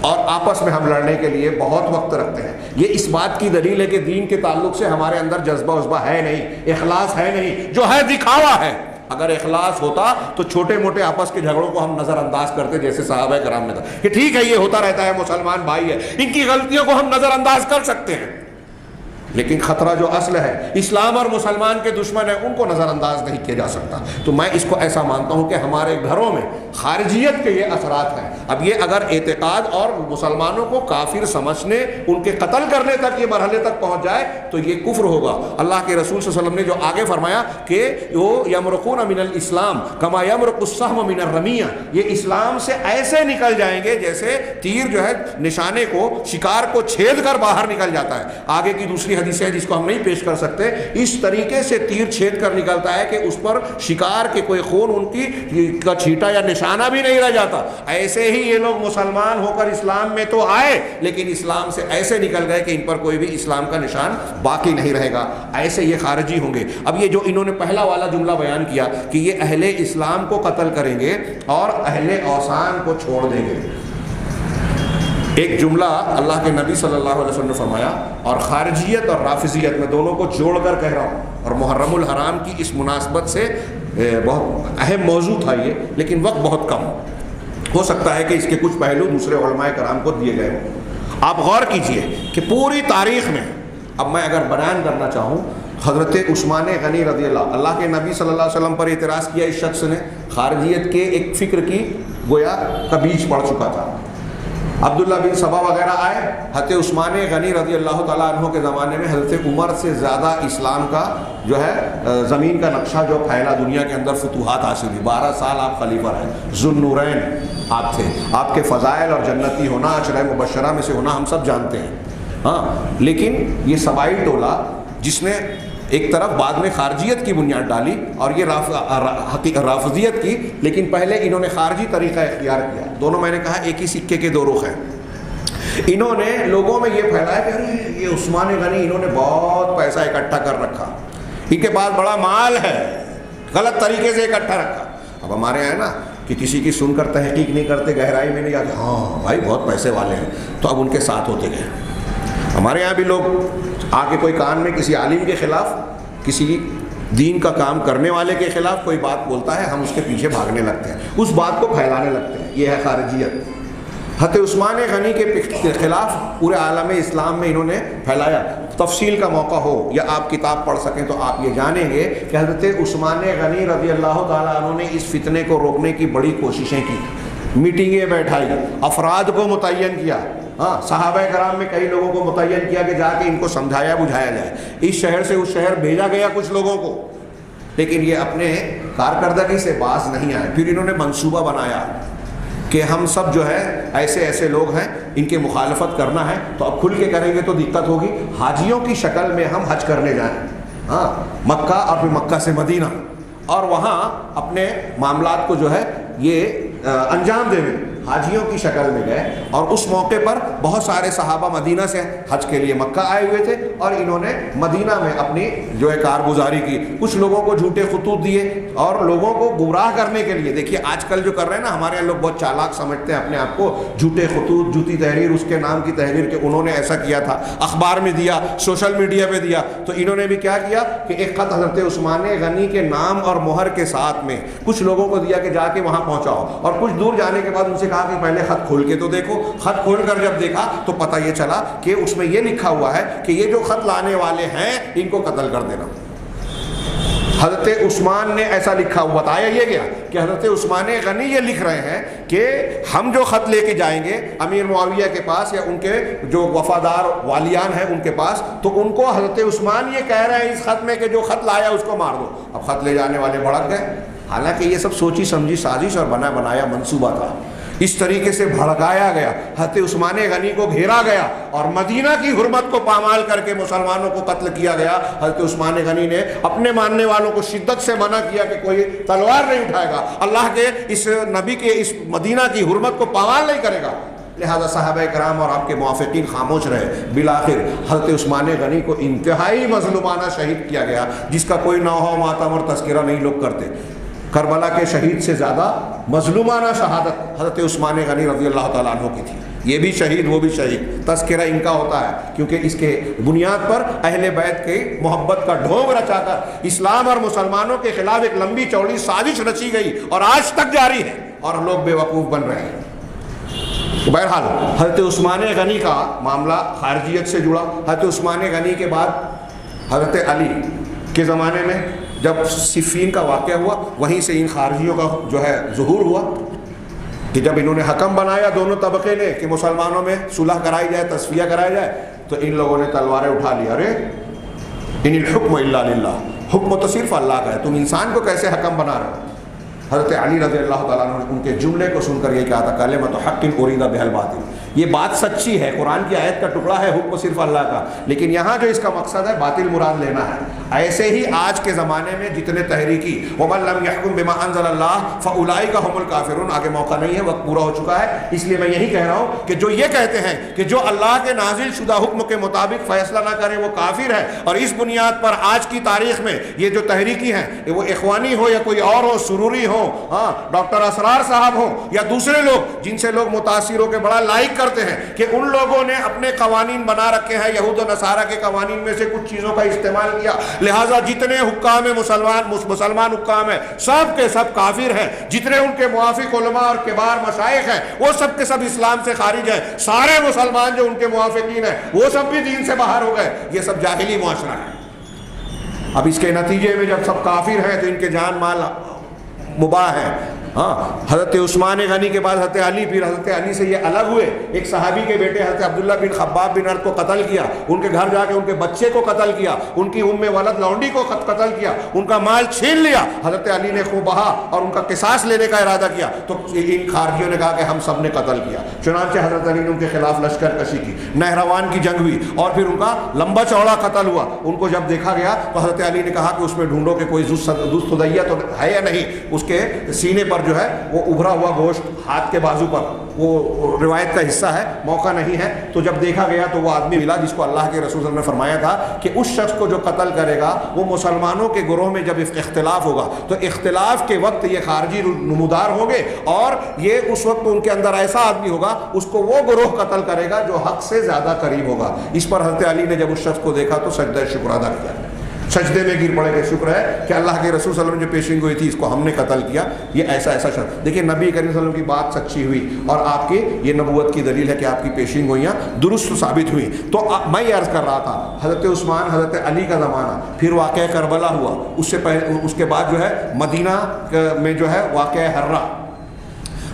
اور آپس میں ہم لڑنے کے لیے بہت وقت رکھتے ہیں۔ یہ اس بات کی دلیل ہے کہ دین کے تعلق سے ہمارے اندر جذبہ عذبہ ہے نہیں، اخلاص ہے نہیں، جو ہے دکھاوا ہے۔ اگر اخلاص ہوتا تو چھوٹے موٹے آپس کے جھگڑوں کو ہم نظر انداز کرتے، جیسے صحابہ کرام نے تھا کہ ٹھیک ہے یہ ہوتا رہتا ہے، مسلمان بھائی ہے، ان کی غلطیوں کو ہم نظر انداز کر سکتے ہیں، لیکن خطرہ جو اصل ہے، اسلام اور مسلمان کے دشمن ہیں، ان کو نظر انداز نہیں کیا جا سکتا۔ تو میں اس کو ایسا مانتا ہوں کہ ہمارے گھروں میں خارجیت کے یہ اثرات ہیں۔ اب یہ اگر اعتقاد اور مسلمانوں کو کافر سمجھنے، ان کے قتل کرنے تک یہ مرحلے تک پہنچ جائے تو یہ کفر ہوگا۔ اللہ کے رسول صلی اللہ علیہ وسلم نے جو آگے فرمایا کہ وہ یمرقون من الاسلام کما یمرق السهم من الرمیہ، یہ اسلام سے ایسے نکل جائیں گے جیسے تیر جو ہے نشانے کو، شکار کو چھید کر باہر نکل جاتا ہے۔ آگے کی دوسری حدیث ہے جس کو ہم نہیں پیش کر سکتے، اس طریقے سے تیر چھید کر نکلتا ہے کہ اس پر شکار کے کوئی خون ان کی کا چھیٹا یا نشانہ بھی نہیں رہ جاتا۔ ایسے ہی یہ لوگ مسلمان ہو کر اسلام میں تو آئے، لیکن اسلام سے ایسے نکل گئے کہ ان پر کوئی بھی اسلام کا نشان باقی نہیں رہے گا۔ ایسے یہ خارجی ہوں گے۔ اب یہ جو انہوں نے پہلا والا جملہ بیان کیا کہ یہ اہل اسلام کو قتل کریں گے اور اہل اوثان کو چھوڑ دیں گے، ایک جملہ اللہ کے نبی صلی اللہ علیہ وسلم نے فرمایا، اور خارجیت اور رافضیت میں دونوں کو جوڑ کر کہہ رہا ہوں، اور محرم الحرام کی اس مناسبت سے بہت اہم موضوع تھا یہ، لیکن وقت بہت کم ہو سکتا ہے کہ اس کے کچھ پہلو دوسرے علماء کرام کو دیے گئے ہوں۔ آپ غور کیجئے کہ پوری تاریخ میں، اب میں اگر بیان کرنا چاہوں حضرت عثمان غنی رضی اللہ کے نبی صلی اللہ علیہ وسلم پر اعتراض کیا اس شخص نے، خارجیت کے ایک فکر کی گویا کا بیج پڑ چکا تھا۔ عبداللہ بن سبا وغیرہ آئے، حضرت عثمان غنی رضی اللہ تعالیٰ عنہ کے زمانے میں حضرت عمر سے زیادہ اسلام کا جو ہے زمین کا نقشہ جو پھیلا، دنیا کے اندر فتوحات حاصل ہوئی، 12 سال آپ خلیفہ رہے، ذو النورین آپ تھے، آپ کے فضائل اور جنتی ہونا، عشرہ مبشرہ میں سے ہونا ہم سب جانتے ہیں۔ ہاں، لیکن یہ سبائی ٹولہ جس نے ایک طرف بعد میں خارجیت کی بنیاد ڈالی اور یہ رافضیت کی، لیکن پہلے انہوں نے خارجی طریقہ اختیار کیا۔ دونوں میں نے کہا ایک ہی سکے کے دو رخ ہیں۔ انہوں نے لوگوں میں یہ پھیلایا کہ ارے یہ عثمان غنی، انہوں نے بہت پیسہ اکٹھا کر رکھا، ان کے پاس بڑا مال ہے، غلط طریقے سے اکٹھا رکھا۔ اب ہمارے یہاں ہے نا کہ کسی کی سن کر تحقیق نہیں کرتے، گہرائی میں نہیں جاتے، ہاں بھائی بہت پیسے والے ہیں، تو اب ان کے ساتھ ہوتے گئے۔ ہمارے یہاں بھی لوگ آ کے کوئی کان میں کسی عالم کے خلاف، کسی دین کا کام کرنے والے کے خلاف کوئی بات بولتا ہے، ہم اس کے پیچھے بھاگنے لگتے ہیں، اس بات کو پھیلانے لگتے ہیں۔ یہ ہے خارجیت۔ حضرت عثمان غنی کے خلاف پورے عالم اسلام میں انہوں نے پھیلایا۔ تفصیل کا موقع ہو یا آپ کتاب پڑھ سکیں تو آپ یہ جانیں گے کہ حضرت عثمان غنی رضی اللہ تعالیٰ عنہ نے اس فتنے کو روکنے کی بڑی کوششیں کی، میٹنگیں بیٹھائی، افراد کو متعین کیا، ہاں صحابہ کرام میں کئی لوگوں کو متعین کیا کہ جا کے ان کو سمجھایا بجھایا جائے، اس شہر سے اس شہر بھیجا گیا کچھ لوگوں کو، لیکن یہ اپنے کارکردگی سے باز نہیں آئے۔ پھر انہوں نے منصوبہ بنایا کہ ہم سب جو ہے ایسے ایسے لوگ ہیں، ان کی مخالفت کرنا ہے تو اب کھل کے کریں گے تو دقت ہوگی، حاجیوں کی شکل میں ہم حج کرنے جائیں، ہاں مکہ اور پھر مکہ سے مدینہ، اور وہاں اپنے معاملات کو جو ہے یہ انجام دے دیں۔ حاجیوں کی شکل میں گئے اور اس موقع پر بہت سارے صحابہ مدینہ سے حج کے لیے مکہ آئے ہوئے تھے اور انہوں نے مدینہ میں اپنی جو ہے کارگزاری کی، کچھ لوگوں کو جھوٹے خطوط دیے اور لوگوں کو گمراہ کرنے کے لیے۔ دیکھیے آج کل جو کر رہے ہیں نا، ہمارے یہاں لوگ بہت چالاک سمجھتے ہیں اپنے آپ کو، جھوٹے خطوط، جھوٹی تحریر، اس کے نام کی تحریر کہ انہوں نے ایسا کیا تھا، اخبار میں دیا، سوشل میڈیا پہ دیا، تو انہوں نے بھی کیا کیا کہ ایک خط حضرت عثمان غنی کے نام اور مہر کے ساتھ میں کچھ لوگوں کو دیا کہ جا کے وہاں پہنچاؤ، اور کچھ دور جانے کے بعد ان سے کہا کہ پہلے خط کھول کے تو دیکھو۔ خط کھول کر جب دیکھا تو پتہ یہ چلا کہ اس میں یہ لکھا ہوا ہے کہ یہ جو خط لانے والے ہیں ان کو قتل کر دینا۔ حضرت عثمان نے ایسا لکھا ہوا، بتایا یہ گیا کہ حضرت عثمان غنی یہ لکھ رہے ہیں کہ ہم جو خط لے کے جائیں گے امیر معاویہ کے پاس یا ان کے جو وفادار والیان ہیں ان کے پاس، تو ان کو حضرت عثمان یہ کہہ رہے ہیں اس خط میں کہ جو خط لایا اس کو مار دو۔ اب خط لے جانے والے بھڑک گئے، حالانکہ یہ سب سوچی سمجھی سازش اور بنا بنایا منصوبہ تھا۔ اس طریقے سے بھڑکایا گیا، حضرت عثمان غنی کو گھیرا گیا اور مدینہ کی حرمت کو پامال کر کے مسلمانوں کو قتل کیا گیا۔ حضرت عثمان غنی نے اپنے ماننے والوں کو شدت سے منع کیا کہ کوئی تلوار نہیں اٹھائے گا، اللہ کے اس نبی کے اس مدینہ کی حرمت کو پامال نہیں کرے گا۔ لہذا صحابہ کرام اور آپ کے موافقین خاموش رہے۔ بالآخر حضرت عثمان غنی کو انتہائی مظلومانہ شہید کیا گیا، جس کا کوئی نوحہ و ماتم اور تذکرہ نہیں لوگ کرتے۔ کربلا کے شہید سے زیادہ مظلومانہ شہادت حضرت عثمان غنی رضی اللہ تعالیٰ عنہ کی تھی۔ یہ بھی شہید وہ بھی شہید، تذکرہ ان کا ہوتا ہے، کیونکہ اس کے بنیاد پر اہل بیت کی محبت کا ڈھونگ رچا کر اسلام اور مسلمانوں کے خلاف ایک لمبی چوڑی سازش رچی گئی اور آج تک جاری ہے اور لوگ بے وقوف بن رہے ہیں۔ بہرحال حضرت عثمان غنی کا معاملہ خارجیت سے جڑا۔ حضرت عثمان غنی کے بعد حضرت علی کے زمانے میں جب صفین کا واقعہ ہوا، وہیں سے ان خارجیوں کا جو ہے ظہور ہوا کہ جب انہوں نے حکم بنایا دونوں طبقے نے کہ مسلمانوں میں صلح کرائی جائے، تصفیہ کرایا جائے، تو ان لوگوں نے تلواریں اٹھا لی، ارے ان الحکم الا للہ، حکم تو صرف اللہ کا ہے، تم انسان کو کیسے حکم بنا رہے ہو۔ حضرت علی رضی اللہ تعالیٰ عنہ نے ان کے جملے کو سن کر یہ کہا تھا، کلمۃ حق ارید بہا الباطل، یہ بات سچی ہے، قرآن کی آیت کا ٹکڑا ہے، حکم صرف اللہ کا، لیکن یہاں جو اس کا مقصد ہے باطل مراد لینا ہے۔ ایسے ہی آج کے زمانے میں جتنے تحریکی وَمَن لَّمْ يَحْكُم بِمَا أَنزَلَ اللَّهُ فَأُولَٰئِكَ هُمُ الْكَافِرُونَ، آگے موقع نہیں ہے، وقت پورا ہو چکا ہے، اس لیے میں یہی کہہ رہا ہوں کہ جو یہ کہتے ہیں کہ جو اللہ کے نازل شدہ حکم کے مطابق فیصلہ نہ کرے وہ کافر ہے، اور اس بنیاد پر آج کی تاریخ میں یہ جو تحریکی ہیں، وہ اخوانی ہو یا کوئی اور ہو، سروری ہو، ہاں ڈاکٹر اسرار صاحب ہوں یا دوسرے لوگ جن سے لوگ متاثر ہو کے بڑا لائک کرتے ہیں کہ ان لوگوں نے اپنے قوانین بنا رکھے ہیں، یہود و نصارہ کے قوانین میں سے کچھ چیزوں کا استعمال کیا، لہٰذا جتنے حکام مسلمان حکام ہیں سب کے سب کافر ہیں، جتنے ان کے موافق علماء اور کبار مشائخ ہیں وہ سب کے سب اسلام سے خارج ہیں، سارے مسلمان جو ان کے موافقین ہیں وہ سب بھی دین سے باہر ہو گئے۔ یہ سب جاہلی معاشرہ ہے، اب اس کے نتیجے میں جب سب کافر ہیں تو ان کے جان مال مباح ہے. ہاں حضرت عثمان غنی کے بعد حضرت علی، پھر حضرت علی سے یہ الگ ہوئے. ایک صحابی کے بیٹے حضرت عبداللہ بن خباب بن ارد کو قتل کیا، ان کے گھر جا کے ان کے بچے کو قتل کیا، ان کی ام ولد لونڈی کو قتل کیا، ان کا مال چھین لیا. حضرت علی نے خوب بہا اور ان کا قصاص لینے کا ارادہ کیا تو ان خارجیوں نے کہا کہ ہم سب نے قتل کیا. چنانچہ حضرت علی نے ان کے خلاف لشکر کشی کی، نہروان کی جنگ ہوئی اور پھر ان کا لمبا چوڑا قتل ہوا. ان کو جب دیکھا گیا تو حضرت علی نے کہا کہ اس میں ڈھونڈو کہ کوئی دستدیہ تو ہے یا نہیں. اس کے سینے پر جو ہے وہ ابھرا ہوا گوشت، ہاتھ کے بازو پر، وہ روایت کا حصہ ہے، موقع نہیں ہے. تو جب دیکھا گیا تو وہ آدمی ملا جس کو اللہ کے رسول صلی اللہ علیہ وسلم نے فرمایا تھا کہ اس شخص کو جو قتل کرے گا وہ مسلمانوں کے گروہ میں جب اختلاف ہوگا تو اختلاف کے وقت یہ خارجی نمودار ہوں گے اور یہ اس وقت ان کے اندر ایسا آدمی ہوگا اس کو وہ گروہ قتل کرے گا جو حق سے زیادہ قریب ہوگا. اس پر حضرت علی نے جب اس شخص کو دیکھا تو سجدہ شکر ادا کیا، سجدے میں گر پڑے کہ شکر ہے کہ اللہ کے رسول صلی اللہ علیہ وسلم جو پیشین گوئی تھی اس کو ہم نے قتل کیا. یہ ایسا شخص دیکھیں نبی کریم صلی اللہ علیہ وسلم کی بات سچی ہوئی اور آپ کی یہ نبوت کی دلیل ہے کہ آپ کی پیشین گوئیاں درست ثابت ہوئی. تو میں یہ عرض کر رہا تھا حضرت عثمان حضرت علی کا زمانہ، پھر واقعہ کربلا ہوا، اس سے پہلے اس کے بعد جو ہے مدینہ میں جو ہے واقعہ حرہ.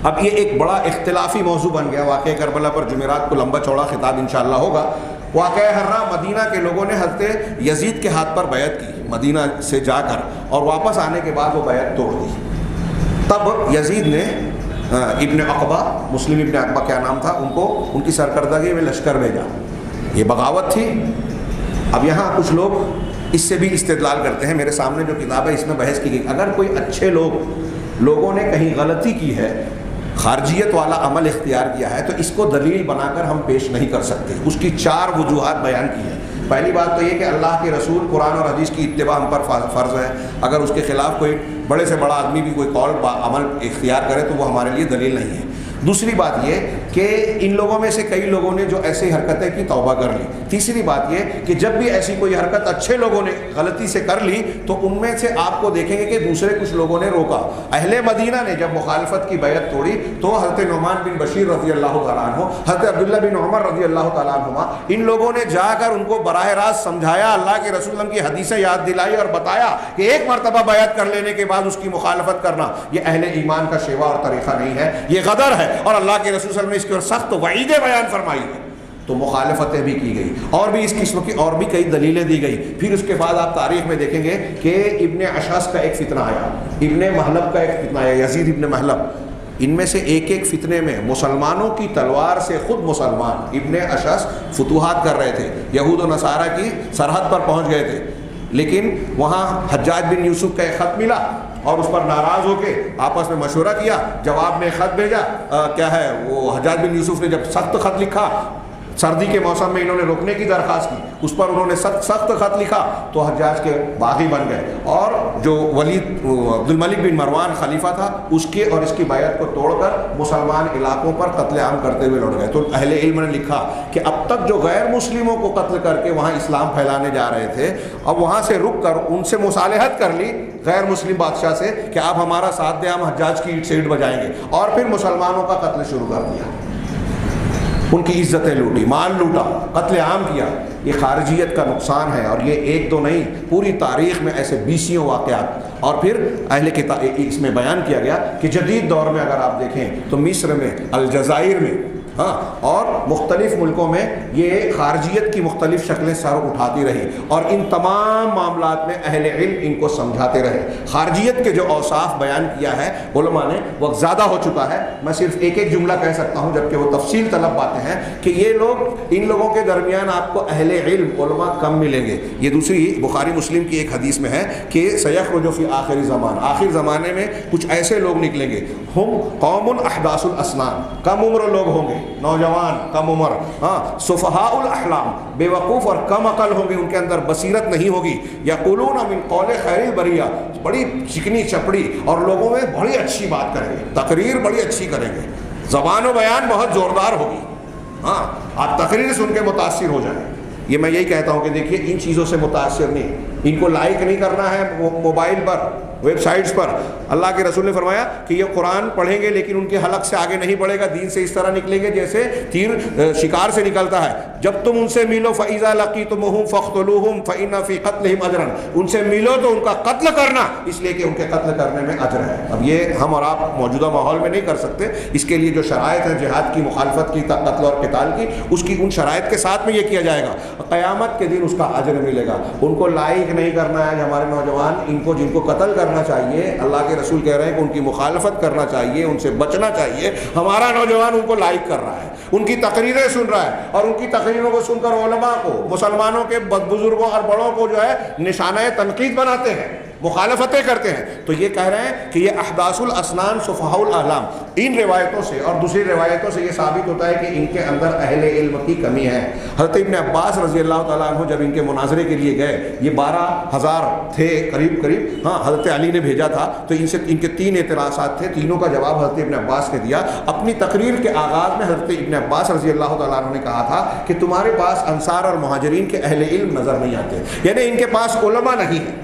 اب یہ ایک بڑا اختلافی موضوع بن گیا. واقعہ کربلا پر جمعرات کو لمبا چوڑا خطاب انشاءاللہ ہوگا. واقعہ حرہ مدینہ کے لوگوں نے حضرت یزید کے ہاتھ پر بیعت کی مدینہ سے جا کر، اور واپس آنے کے بعد وہ بیعت توڑ دی. تب یزید نے ابن عقبہ، مسلم ابن عقبہ کیا نام تھا، ان کو ان کی سرکردگی میں لشکر بھیجا. یہ بغاوت تھی. اب یہاں کچھ لوگ اس سے بھی استدلال کرتے ہیں. میرے سامنے جو کتاب ہے اس میں بحث کی گئی، اگر کوئی اچھے لوگوں نے کہیں غلطی کی ہے، خارجیت والا عمل اختیار کیا ہے، تو اس کو دلیل بنا کر ہم پیش نہیں کر سکتے. اس کی 4 وجوہات بیان کی ہیں. پہلی بات تو یہ کہ اللہ کے رسول قرآن اور حدیث کی اتباع ہم پر فرض ہے. اگر اس کے خلاف کوئی بڑے سے بڑا آدمی بھی کوئی قول عمل اختیار کرے تو وہ ہمارے لیے دلیل نہیں ہے. دوسری بات یہ کہ ان لوگوں میں سے کئی لوگوں نے جو ایسی حرکتیں کی توبہ کر لی. تیسری بات یہ کہ جب بھی ایسی کوئی حرکت اچھے لوگوں نے غلطی سے کر لی تو ان میں سے آپ کو دیکھیں گے کہ دوسرے کچھ لوگوں نے روکا. اہل مدینہ نے جب مخالفت کی بیعت توڑی تو حضرت نعمان بن بشیر رضی اللہ تعالیٰ عنہ، حضرت عبداللہ بن عمر رضی اللہ تعالیٰ عنہما، ان لوگوں نے جا کر ان کو براہ راست سمجھایا، اللہ کے رسول اللہ کی حدیثیں یاد دلائی اور بتایا کہ ایک مرتبہ بیعت کر لینے کے بعد اس کی مخالفت کرنا یہ اہل ایمان کا شیوا اور طریقہ نہیں ہے، یہ غدر ہے. اور اللہ کے رسول صلی اللہ علیہ وسلم نے اس کی سخت وعیدیں بیان فرمائی ہے. تو مخالفتیں بھی کی گئی اور بھی اس قسم کی اور بھی کئی دلیلیں دی گئی. پھر اس کے بعد آپ تاریخ میں دیکھیں گے کہ ابن اشعث کا ایک فتنہ آیا، ابن محلب کا ایک فتنہ آیا، یزید ابن محلب. ان میں سے ایک ایک فتنے میں مسلمانوں کی تلوار سے خود مسلمان ابن اشعث فتوحات کر رہے تھے، یہود و نصارہ کی سرحد پر پہنچ گئے تھے. لیکن وہاں حجاج بن یوسف کا ایک خط ملا اور اس پر ناراض ہو کے آپس میں مشورہ کیا. جواب میں خط بھیجا، کیا ہے وہ حجاج بن یوسف نے جب سخت خط لکھا، سردی کے موسم میں انہوں نے روکنے کی درخواست کی، اس پر انہوں نے سخت خط لکھا تو حجاج کے باغی بن گئے. اور جو ولید عبد الملک بن مروان خلیفہ تھا اس کے اور اس کی بیعت کو توڑ کر مسلمان علاقوں پر قتل عام کرتے ہوئے لوٹ گئے. تو اہل علم نے لکھا کہ اب تک جو غیر مسلموں کو قتل کر کے وہاں اسلام پھیلانے جا رہے تھے، اب وہاں سے رک کر ان سے مصالحت کر لی غیر مسلم بادشاہ سے کہ آپ ہمارا ساتھ دیں، ہم حجاج کی اینٹ سے اینٹ بجائیں گے، اور پھر مسلمانوں کا قتل شروع کر دیا. ان کی عزتیں لوٹی، مال لوٹا، قتل عام کیا. یہ خارجیت کا نقصان ہے اور یہ ایک دو نہیں، پوری تاریخ میں ایسے بیسیوں واقعات. اور پھر اہل کتاب اس میں بیان کیا گیا کہ جدید دور میں اگر آپ دیکھیں تو مصر میں، الجزائر میں، اور مختلف ملکوں میں یہ خارجیت کی مختلف شکلیں سر اٹھاتی رہی اور ان تمام معاملات میں اہل علم ان کو سمجھاتے رہے. خارجیت کے جو اوصاف بیان کیا ہے علماء نے وقت زیادہ ہو چکا ہے، میں صرف ایک ایک جملہ کہہ سکتا ہوں جبکہ وہ تفصیل طلب باتیں ہیں کہ یہ لوگ، ان لوگوں کے درمیان آپ کو اہل علم علماء کم ملیں گے. یہ دوسری بخاری مسلم کی ایک حدیث میں ہے کہ سیخرج فی آخر زمان، آخر زمانے میں کچھ ایسے لوگ نکلیں گے، ہم قوم احداث الاسنان، کم عمر لوگ ہوں گے، نوجوان کم عمر، سفہاء الاحلام، بے وقوف اور کم عقل ہوں گے، ان کے اندر بصیرت نہیں ہوگی. یقولون من قول خیر البریہ، بڑی چکنی چپڑی اور لوگوں میں بڑی اچھی بات کریں گے، تقریر بڑی اچھی کریں گے، زبان و بیان بہت زوردار ہوگی. آپ تقریر سن کے متاثر ہو جائیں. یہ میں یہی کہتا ہوں کہ دیکھیے ان چیزوں سے متاثر نہیں، ان کو لائک نہیں کرنا ہے موبائل پر، ویب سائٹس پر۔ اللہ کے رسول نے فرمایا کہ یہ قرآن پڑھیں گے لیکن ان کے حلق سے آگے نہیں بڑھے گا، دین سے اس طرح نکلیں گے جیسے تیر شکار سے نکلتا ہے۔ جب تم ان سے ملو فَإِذَا لَقِيتُمُوهُمْ فَاقْتُلُوهُمْ فَإِنَّ فِي قَتْلِهِمْ أَجْرًا، ان سے ملو تو ان کا قتل کرنا، اس لیے کہ ان کے قتل کرنے میں اجر ہے۔ اب یہ ہم اور آپ موجودہ ماحول میں نہیں کر سکتے، اس کے لیے جو شرائط ہیں جہاد کی، مخالفت کی، قتل اور قتال کی، اس کی ان شرائط کے ساتھ میں یہ کیا جائے گا، قیامت کے دن اس کا اجر ملے گا۔ ان کو لائک نہیں کرنا ہے کہ ہمارے نوجوان ان کو، جن کو قتل کرنا چاہیے، اللہ کے رسول کہہ رہے ہیں کہ ان کی مخالفت کرنا چاہیے، ان سے بچنا چاہیے۔ ہمارا نوجوان ان کو لائک کر رہا ہے، ان کی تقریریں سن رہا ہے، اور ان کی تقریروں کو سن کر علماء کو، مسلمانوں کے بزرگوں اور بڑوں کو جو ہے نشانہ تنقید بناتے ہیں، مخالفتیں کرتے ہیں۔ تو یہ کہہ رہے ہیں کہ یہ احداث الاسنان صفحاء الاعلام، ان روایتوں سے اور دوسری روایتوں سے یہ ثابت ہوتا ہے کہ ان کے اندر اہل علم کی کمی ہے۔ حضرت ابن عباس رضی اللہ تعالیٰ عنہ جب ان کے مناظرے کے لیے گئے، یہ 12,000 تھے قریب، ہاں حضرت علی نے بھیجا تھا، تو ان سے ان کے 3 اعتراضات تھے، تینوں کا جواب حضرت ابن عباس نے دیا۔ اپنی تقریر کے آغاز میں حضرت ابن عباس رضی اللہ تعالیٰ عنہ نے کہا تھا کہ تمہارے پاس انصار اور مہاجرین کے اہل علم نظر نہیں آتے، یعنی ان کے پاس علماء نہیں ہے،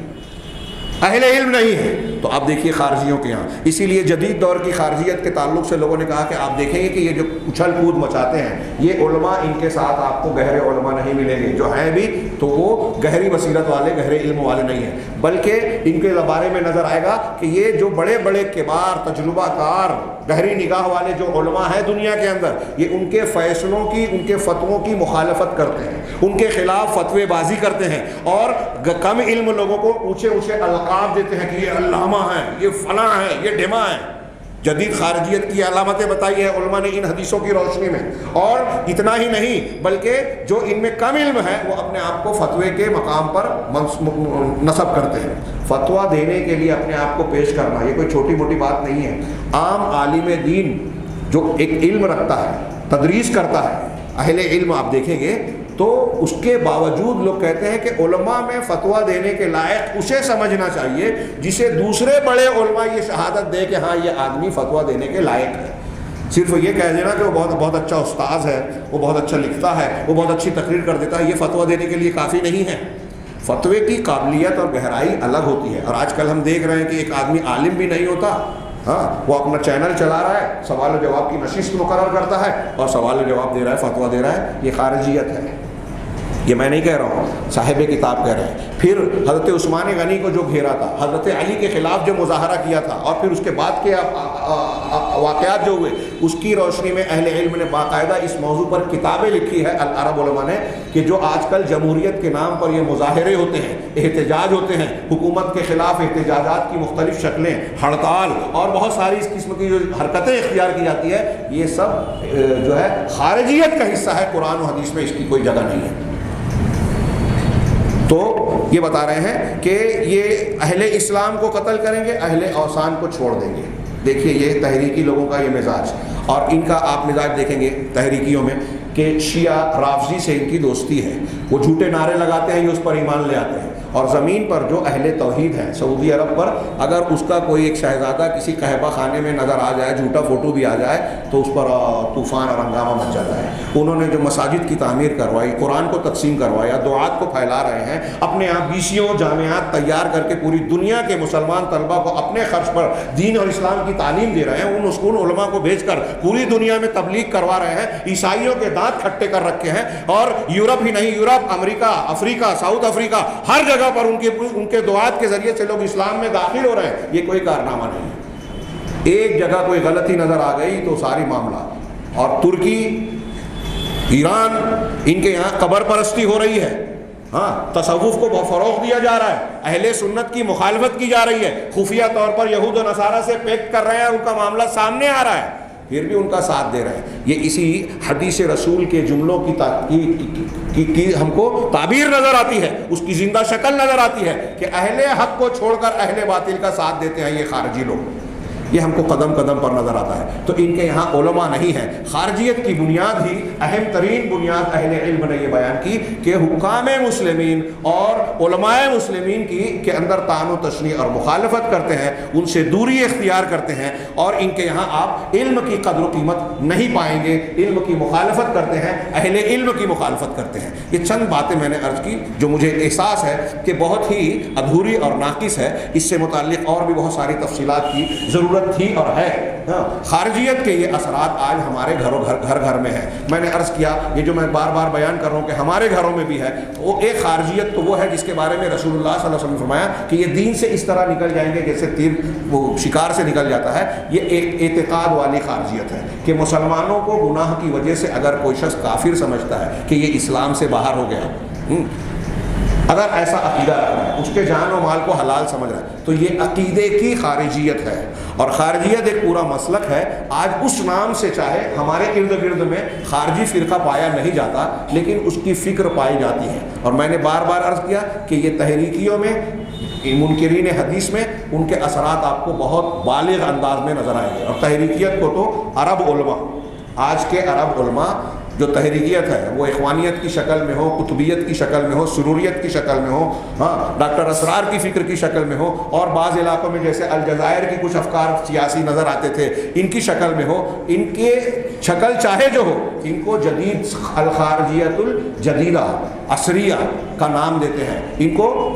اہل علم نہیں ہے۔ تو آپ دیکھیے خارجیوں کے یہاں، اسی لیے جدید دور کی خارجیت کے تعلق سے لوگوں نے کہا کہ آپ دیکھیں گے کہ یہ جو اچھل کود مچاتے ہیں، یہ علماء، ان کے ساتھ آپ کو گہرے علماء نہیں ملیں گے، جو ہیں بھی تو وہ گہری بصیرت والے، گہرے علم والے نہیں ہیں، بلکہ ان کے بارے میں نظر آئے گا کہ یہ جو بڑے بڑے کبار، تجربہ کار، گہری نگاہ والے جو علماء ہیں دنیا کے اندر، یہ ان کے فیصلوں کی، ان کے فتووں کی مخالفت کرتے ہیں، ان کے خلاف فتوے بازی کرتے ہیں، اور کم علم لوگوں کو اونچے اونچے القاب دیتے ہیں کہ یہ علامہ ہیں، یہ فلاں ہیں، یہ ڈھما ہیں۔ جدید خارجیت کی علامتیں بتائی ہیں علماء نے ان حدیثوں کی روشنی میں، اور اتنا ہی نہیں بلکہ جو ان میں کم علم ہے وہ اپنے آپ کو فتوے کے مقام پر نصب کرتے ہیں۔ فتویٰ دینے کے لیے اپنے آپ کو پیش کرنا یہ کوئی چھوٹی موٹی بات نہیں ہے۔ عام عالم دین جو ایک علم رکھتا ہے، تدریس کرتا ہے، اہل علم آپ دیکھیں گے تو اس کے باوجود لوگ کہتے ہیں کہ علماء میں فتویٰ دینے کے لائق اسے سمجھنا چاہیے جسے دوسرے بڑے علماء یہ شہادت دے کہ ہاں یہ آدمی فتویٰ دینے کے لائق ہے۔ صرف یہ کہہ دینا کہ وہ بہت اچھا استاذ ہے، وہ بہت اچھا لکھتا ہے، وہ بہت اچھی تقریر کر دیتا ہے، یہ فتویٰ دینے کے لیے کافی نہیں ہے۔ فتوے کی قابلیت اور گہرائی الگ ہوتی ہے، اور آج کل ہم دیکھ رہے ہیں کہ ایک آدمی عالم بھی نہیں ہوتا، ہاں وہ اپنا چینل چلا رہا ہے، سوال و جواب کی نشست مقرر کرتا ہے اور سوال و جواب دے رہا ہے، فتویٰ دے رہا ہے۔ یہ خارجیت ہے، یہ میں نہیں کہہ رہا ہوں، صاحب کتاب کہہ رہے ہیں۔ پھر حضرت عثمان غنی کو جو گھیرا تھا، حضرت علی کے خلاف جو مظاہرہ کیا تھا، اور پھر اس کے بعد کے واقعات جو ہوئے، اس کی روشنی میں اہل علم نے باقاعدہ اس موضوع پر کتابیں لکھی ہے، العرب علماء نے، کہ جو آج کل جمہوریت کے نام پر یہ مظاہرے ہوتے ہیں، احتجاج ہوتے ہیں، حکومت کے خلاف احتجاجات کی مختلف شکلیں، ہڑتال اور بہت ساری اس قسم کی جو حرکتیں اختیار کی جاتی ہے، یہ سب جو ہے خارجیت کا حصہ ہے، قرآن و حدیث میں اس کی کوئی جگہ نہیں ہے۔ تو یہ بتا رہے ہیں کہ یہ اہل اسلام کو قتل کریں گے، اہل اوثان کو چھوڑ دیں گے۔ دیکھیے یہ تحریکی لوگوں کا یہ مزاج، اور ان کا آپ مزاج دیکھیں گے تحریکیوں میں کہ شیعہ رافضی سے ان کی دوستی ہے، وہ جھوٹے نعرے لگاتے ہیں، یہ اس پر ایمان لے آتے ہیں، اور زمین پر جو اہل توحید ہیں سعودی عرب پر، اگر اس کا کوئی ایک شہزادہ کسی قہبہ خانے میں نظر آ جائے، جھوٹا فوٹو بھی آ جائے، تو اس پر طوفان اور ہنگامہ مچ جاتا ہے۔ انہوں نے جو مساجد کی تعمیر کروائی، قرآن کو تقسیم کروایا، دعات کو پھیلا رہے ہیں، اپنے یہاں بیسیوں جامعات تیار کر کے پوری دنیا کے مسلمان طلبہ کو اپنے خرچ پر دین اور اسلام کی تعلیم دے رہے ہیں، ان علماء کو بھیج کر پوری دنیا میں تبلیغ کروا رہے ہیں، عیسائیوں کے دانت کھٹے کر رکھے ہیں، اور یورپ ہی نہیں، یورپ، امریکہ، افریقہ، ساؤتھ افریقہ، ہر جگہ پر ان کے دعات کے ذریعے سے لوگ اسلام میں داخل ہو رہے ہیں۔ یہ کوئی کارنامہ نہیں ہے، ایک جگہ کوئی غلطی نظر آ گئی تو ساری معاملہ۔ اور ترکی، ایران، ان کے یہاں قبر پرستی ہو رہی ہے، ہاں تصوف کو بہت فروغ دیا جا رہا ہے، اہل سنت کی مخالفت کی جا رہی ہے، خفیہ طور پر یہود و نصارہ سے پیکٹ کر رہے ہیں، ان کا معاملہ سامنے آ رہا ہے، پھر بھی ان کا ساتھ دے رہے ہیں۔ یہ اسی حدیث رسول کے جملوں کی ہم کو تعبیر نظر آتی ہے، اس کی زندہ شکل نظر آتی ہے کہ اہل حق کو چھوڑ کر اہل باطل کا ساتھ دیتے ہیں یہ خارجی لوگ۔ یہ ہم کو قدم قدم پر نظر آتا ہے. تو ان کے یہاں علماء نہیں ہیں. خارجیت کی بنیاد ہی اہم ترین بنیاد اہل علم نے یہ بیان کی کہ حکام مسلمین اور علماء مسلمین کے اندر طعن و تشنیع اور مخالفت کرتے ہیں, ان سے دوری اختیار کرتے ہیں, اور ان کے یہاں آپ علم کی قدر و قیمت نہیں پائیں گے. علم کی مخالفت کرتے ہیں, اہل علم کی مخالفت کرتے ہیں. یہ چند باتیں میں نے عرض کی جو مجھے احساس ہے کہ بہت ہی ادھوری اور ناقص ہے. اس سے متعلق اور بھی بہت ساری تفصیلات کی ضرورت تھی اور ہے. خارجیت کے یہ اثرات آج ہمارے گھر گھر میں ہیں. میں نے عرض کیا یہ جو میں بار بار بیان کر رہا ہوں کہ ہمارے گھروں میں بھی ہے, وہ ایک خارجیت تو وہ ہے جس کے بارے میں رسول اللہ صلی اللہ علیہ وسلم نے فرمایا کہ یہ دین سے اس طرح نکل جائیں گے جیسے تیر وہ شکار سے نکل جاتا ہے. یہ ایک اعتقاد والی خارجیت ہے کہ مسلمانوں کو گناہ کی وجہ سے اگر کوئی شخص کافر سمجھتا ہے کہ یہ اسلام سے باہر ہو گیا, اگر ایسا عقیدہ رکھ رہا ہے, اس کے جان و مال کو حلال سمجھ رہا ہے, تو یہ عقیدے کی خارجیت ہے. اور خارجیت ایک پورا مسلک ہے. آج اس نام سے چاہے ہمارے ارد گرد میں خارجی فرقہ پایا نہیں جاتا, لیکن اس کی فکر پائی جاتی ہے. اور میں نے بار بار عرض کیا کہ یہ تحریکیوں میں, منکرین حدیث میں ان کے اثرات آپ کو بہت بالغ انداز میں نظر آئیں گے. اور تحریکیت کو تو عرب علماء, آج کے عرب علماء جو تحریکیت ہے وہ اخوانیت کی شکل میں ہو, قطبیت کی شکل میں ہو, سروریت کی شکل میں ہو, ڈاکٹر اسرار کی فکر کی شکل میں ہو, اور بعض علاقوں میں جیسے الجزائر کی کچھ افکار سیاسی نظر آتے تھے ان کی شکل میں ہو, ان کے شکل چاہے جو ہو, ان کو جدید الخارجیت الجدیدہ عصریہ کا نام دیتے ہیں. ان کو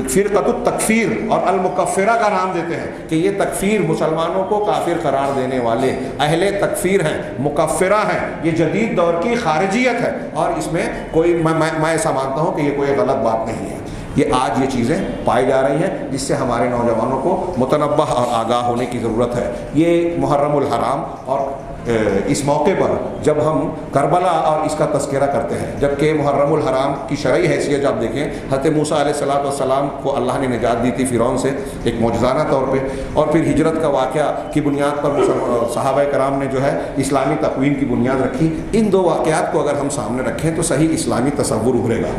فرقۃ التکفیر اور المکفرہ کا نام دیتے ہیں کہ یہ تکفیر, مسلمانوں کو کافر قرار دینے والے اہل تکفیر ہیں, مکفرہ ہیں. یہ جدید دور کی خارجیت ہے, اور اس میں کوئی میں ایسا مانتا ہوں کہ یہ کوئی غلط بات نہیں ہے. یہ آج یہ چیزیں پائی جا رہی ہیں جس سے ہمارے نوجوانوں کو متنبہ اور آگاہ ہونے کی ضرورت ہے. یہ محرم الحرام اور اس موقع پر جب ہم کربلا اور اس کا تذکرہ کرتے ہیں, جبکہ محرم الحرام کی شرعی حیثیت آپ دیکھیں, حضرت موسیٰ علیہ السلام کو اللہ نے نجات دی تھی فرعون سے ایک معجزانہ طور پہ, اور پھر ہجرت کا واقعہ کی بنیاد پر صحابہ کرام نے جو ہے اسلامی تقویم کی بنیاد رکھی. ان دو واقعات کو اگر ہم سامنے رکھیں تو صحیح اسلامی تصور ابھرے گا.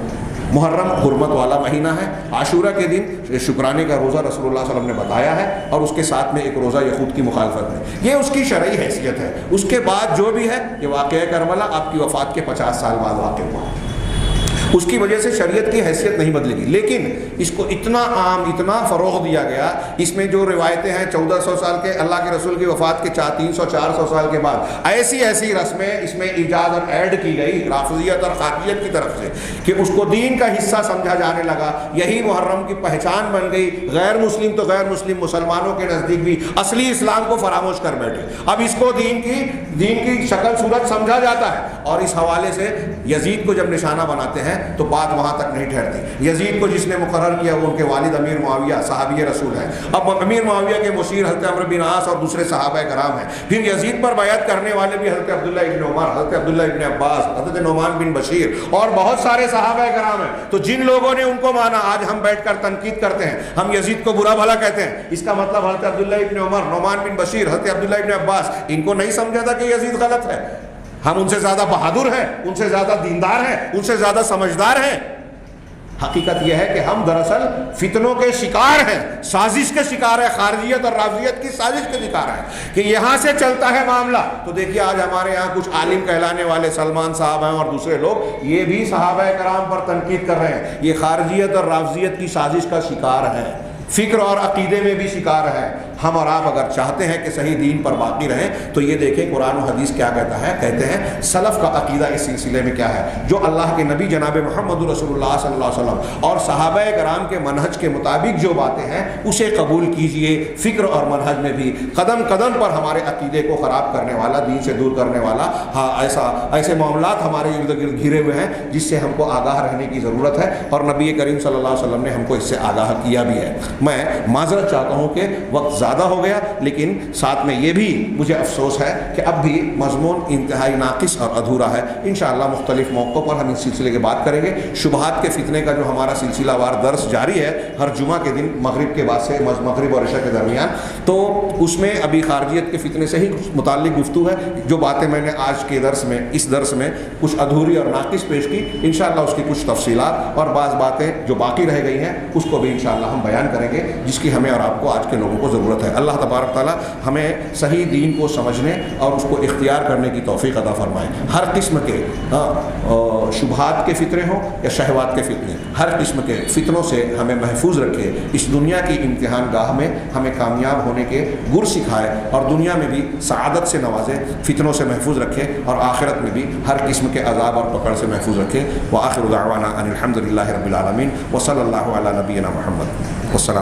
محرم حرمت والا مہینہ ہے. عاشورہ کے دن شکرانے کا روزہ رسول اللہ صلی اللہ علیہ وسلم نے بتایا ہے, اور اس کے ساتھ میں ایک روزہ یہود کی مخالفت ہے. یہ اس کی شرعی حیثیت ہے. اس کے بعد جو بھی ہے, یہ واقعہ کربلا آپ کی وفات کے 50 سال بعد واقع ہوا. اس کی وجہ سے شریعت کی حیثیت نہیں بدلے گی, لیکن اس کو اتنا عام, اتنا فروغ دیا گیا. اس میں جو روایتیں ہیں 1400 سال کے اللہ کے رسول کی وفات کے 300-400 سال کے بعد ایسی ایسی رسمیں اس میں ایجاد اور ایڈ کی گئی رافضیت اور خارجیت کی طرف سے کہ اس کو دین کا حصہ سمجھا جانے لگا. یہی محرم کی پہچان بن گئی. غیر مسلم تو غیر مسلم, مسلمانوں کے نزدیک بھی اصلی اسلام کو فراموش کر بیٹھے. اب اس کو دین کی شکل صورت سمجھا جاتا ہے, اور اس حوالے سے یزید کو جب نشانہ بناتے ہیں تو بات وہاں تک نہیں ٹھہرتی. یزید کو جس نے مقرر کیا وہ ان کے والد امیر معاویہ صحابی رسول ہیں. اب امیر معاویہ کے مشیر حضرت عمرو بن عاص اور دوسرے صحابہ کرام ہیں. پھر یزید پر بیعت کرنے والے بھی حضرت عبداللہ ابن عمر, حضرت عبداللہ ابن عباس, حضرت نعمان بن بشیر اور بہت سارے صحابہ کرام ہیں. تو جن لوگوں نے ان کو مانا, آج ہم بیٹھ کر تنقید کرتے ہیں, ہم یزید کو برا بھلا کہتے ہیں, اس کا مطلب حضرت عبداللہ ابن عمر, نعمان بن بشیر, حضرت عبداللہ ابن عباس, ان کو نہیں سمجھا تھا کہ یزید غلط ہے. ہم ان سے زیادہ بہادر ہیں, ان سے زیادہ دیندار ہیں, ان سے زیادہ سمجھدار ہیں. حقیقت یہ ہے کہ ہم دراصل فتنوں کے شکار ہیں, سازش کے شکار ہیں, خارجیت اور رافضیت کی سازش کے شکار ہیں کہ یہاں سے چلتا ہے معاملہ. تو دیکھیے آج ہمارے یہاں کچھ عالم کہلانے والے سلمان صاحب ہیں اور دوسرے لوگ, یہ بھی صحابہ کرام پر تنقید کر رہے ہیں. یہ خارجیت اور رافضیت کی سازش کا شکار ہیں, فکر اور عقیدے میں بھی شکار ہیں. ہم اور آپ اگر چاہتے ہیں کہ صحیح دین پر باقی رہیں تو یہ دیکھیں قرآن و حدیث کیا کہتا ہے. کہتے ہیں سلف کا عقیدہ اس سلسلے میں کیا ہے. جو اللہ کے نبی جناب محمد رسول اللہ صلی اللہ علیہ وسلم اور صحابہ کرام کے منہج کے مطابق جو باتیں ہیں اسے قبول کیجئے. فکر اور منہج میں بھی قدم قدم پر ہمارے عقیدے کو خراب کرنے والا, دین سے دور کرنے والا ایسے معاملات ہمارے ارد گرد گھرے ہوئے ہیں جس سے ہم کو آگاہ رہنے کی ضرورت ہے. اور نبی کریم صلی اللہ علیہ وسلم نے ہم کو اس سے آگاہ کیا بھی ہے. میں معذرت چاہتا ہوں کہ وقت زیادہ ہو گیا, لیکن ساتھ میں یہ بھی مجھے افسوس ہے کہ اب بھی مضمون انتہائی ناقص اور ادھورا ہے. انشاءاللہ مختلف موقعوں پر ہم اس سلسلے کی بات کریں گے. شبہات کے فتنے کا جو ہمارا سلسلہ وار درس جاری ہے ہر جمعہ کے دن مغرب کے بعد سے, مغرب اور عشاء کے درمیان, تو اس میں ابھی خارجیت کے فتنے سے ہی متعلق گفتگو ہے. جو باتیں میں نے آج کے درس میں, اس درس میں کچھ ادھوری اور ناقص پیش کی, انشاءاللہ اس کی کچھ تفصیلات اور بعض باتیں جو باقی رہ گئی ہیں اس کو بھی انشاءاللہ ہم بیان کریں گے, جس کی ہمیں اور آپ کو آج کے لوگوں کو ضرورت ضرورت ہے۔ اللہ تبارک تعالیٰ ہمیں صحیح دین کو سمجھنے اور اس کو اختیار کرنے کی توفیق عطا فرمائے۔ ہر قسم کے شبہات کے فتنے ہوں یا شہوات کے فتنے، ہر قسم کے فتنوں سے ہمیں محفوظ رکھے، اس دنیا کی امتحان گاہ میں ہمیں کامیاب ہونے کے گر سکھائے اور دنیا میں بھی سعادت سے نوازے، فتنوں سے محفوظ رکھے اور آخرت میں بھی ہر قسم کے عذاب اور پکڑ سے محفوظ رکھے۔ وآخر دعوانا ان الحمد للہ رب العالمین وصلی اللہ علی نبینا محمد والسلام۔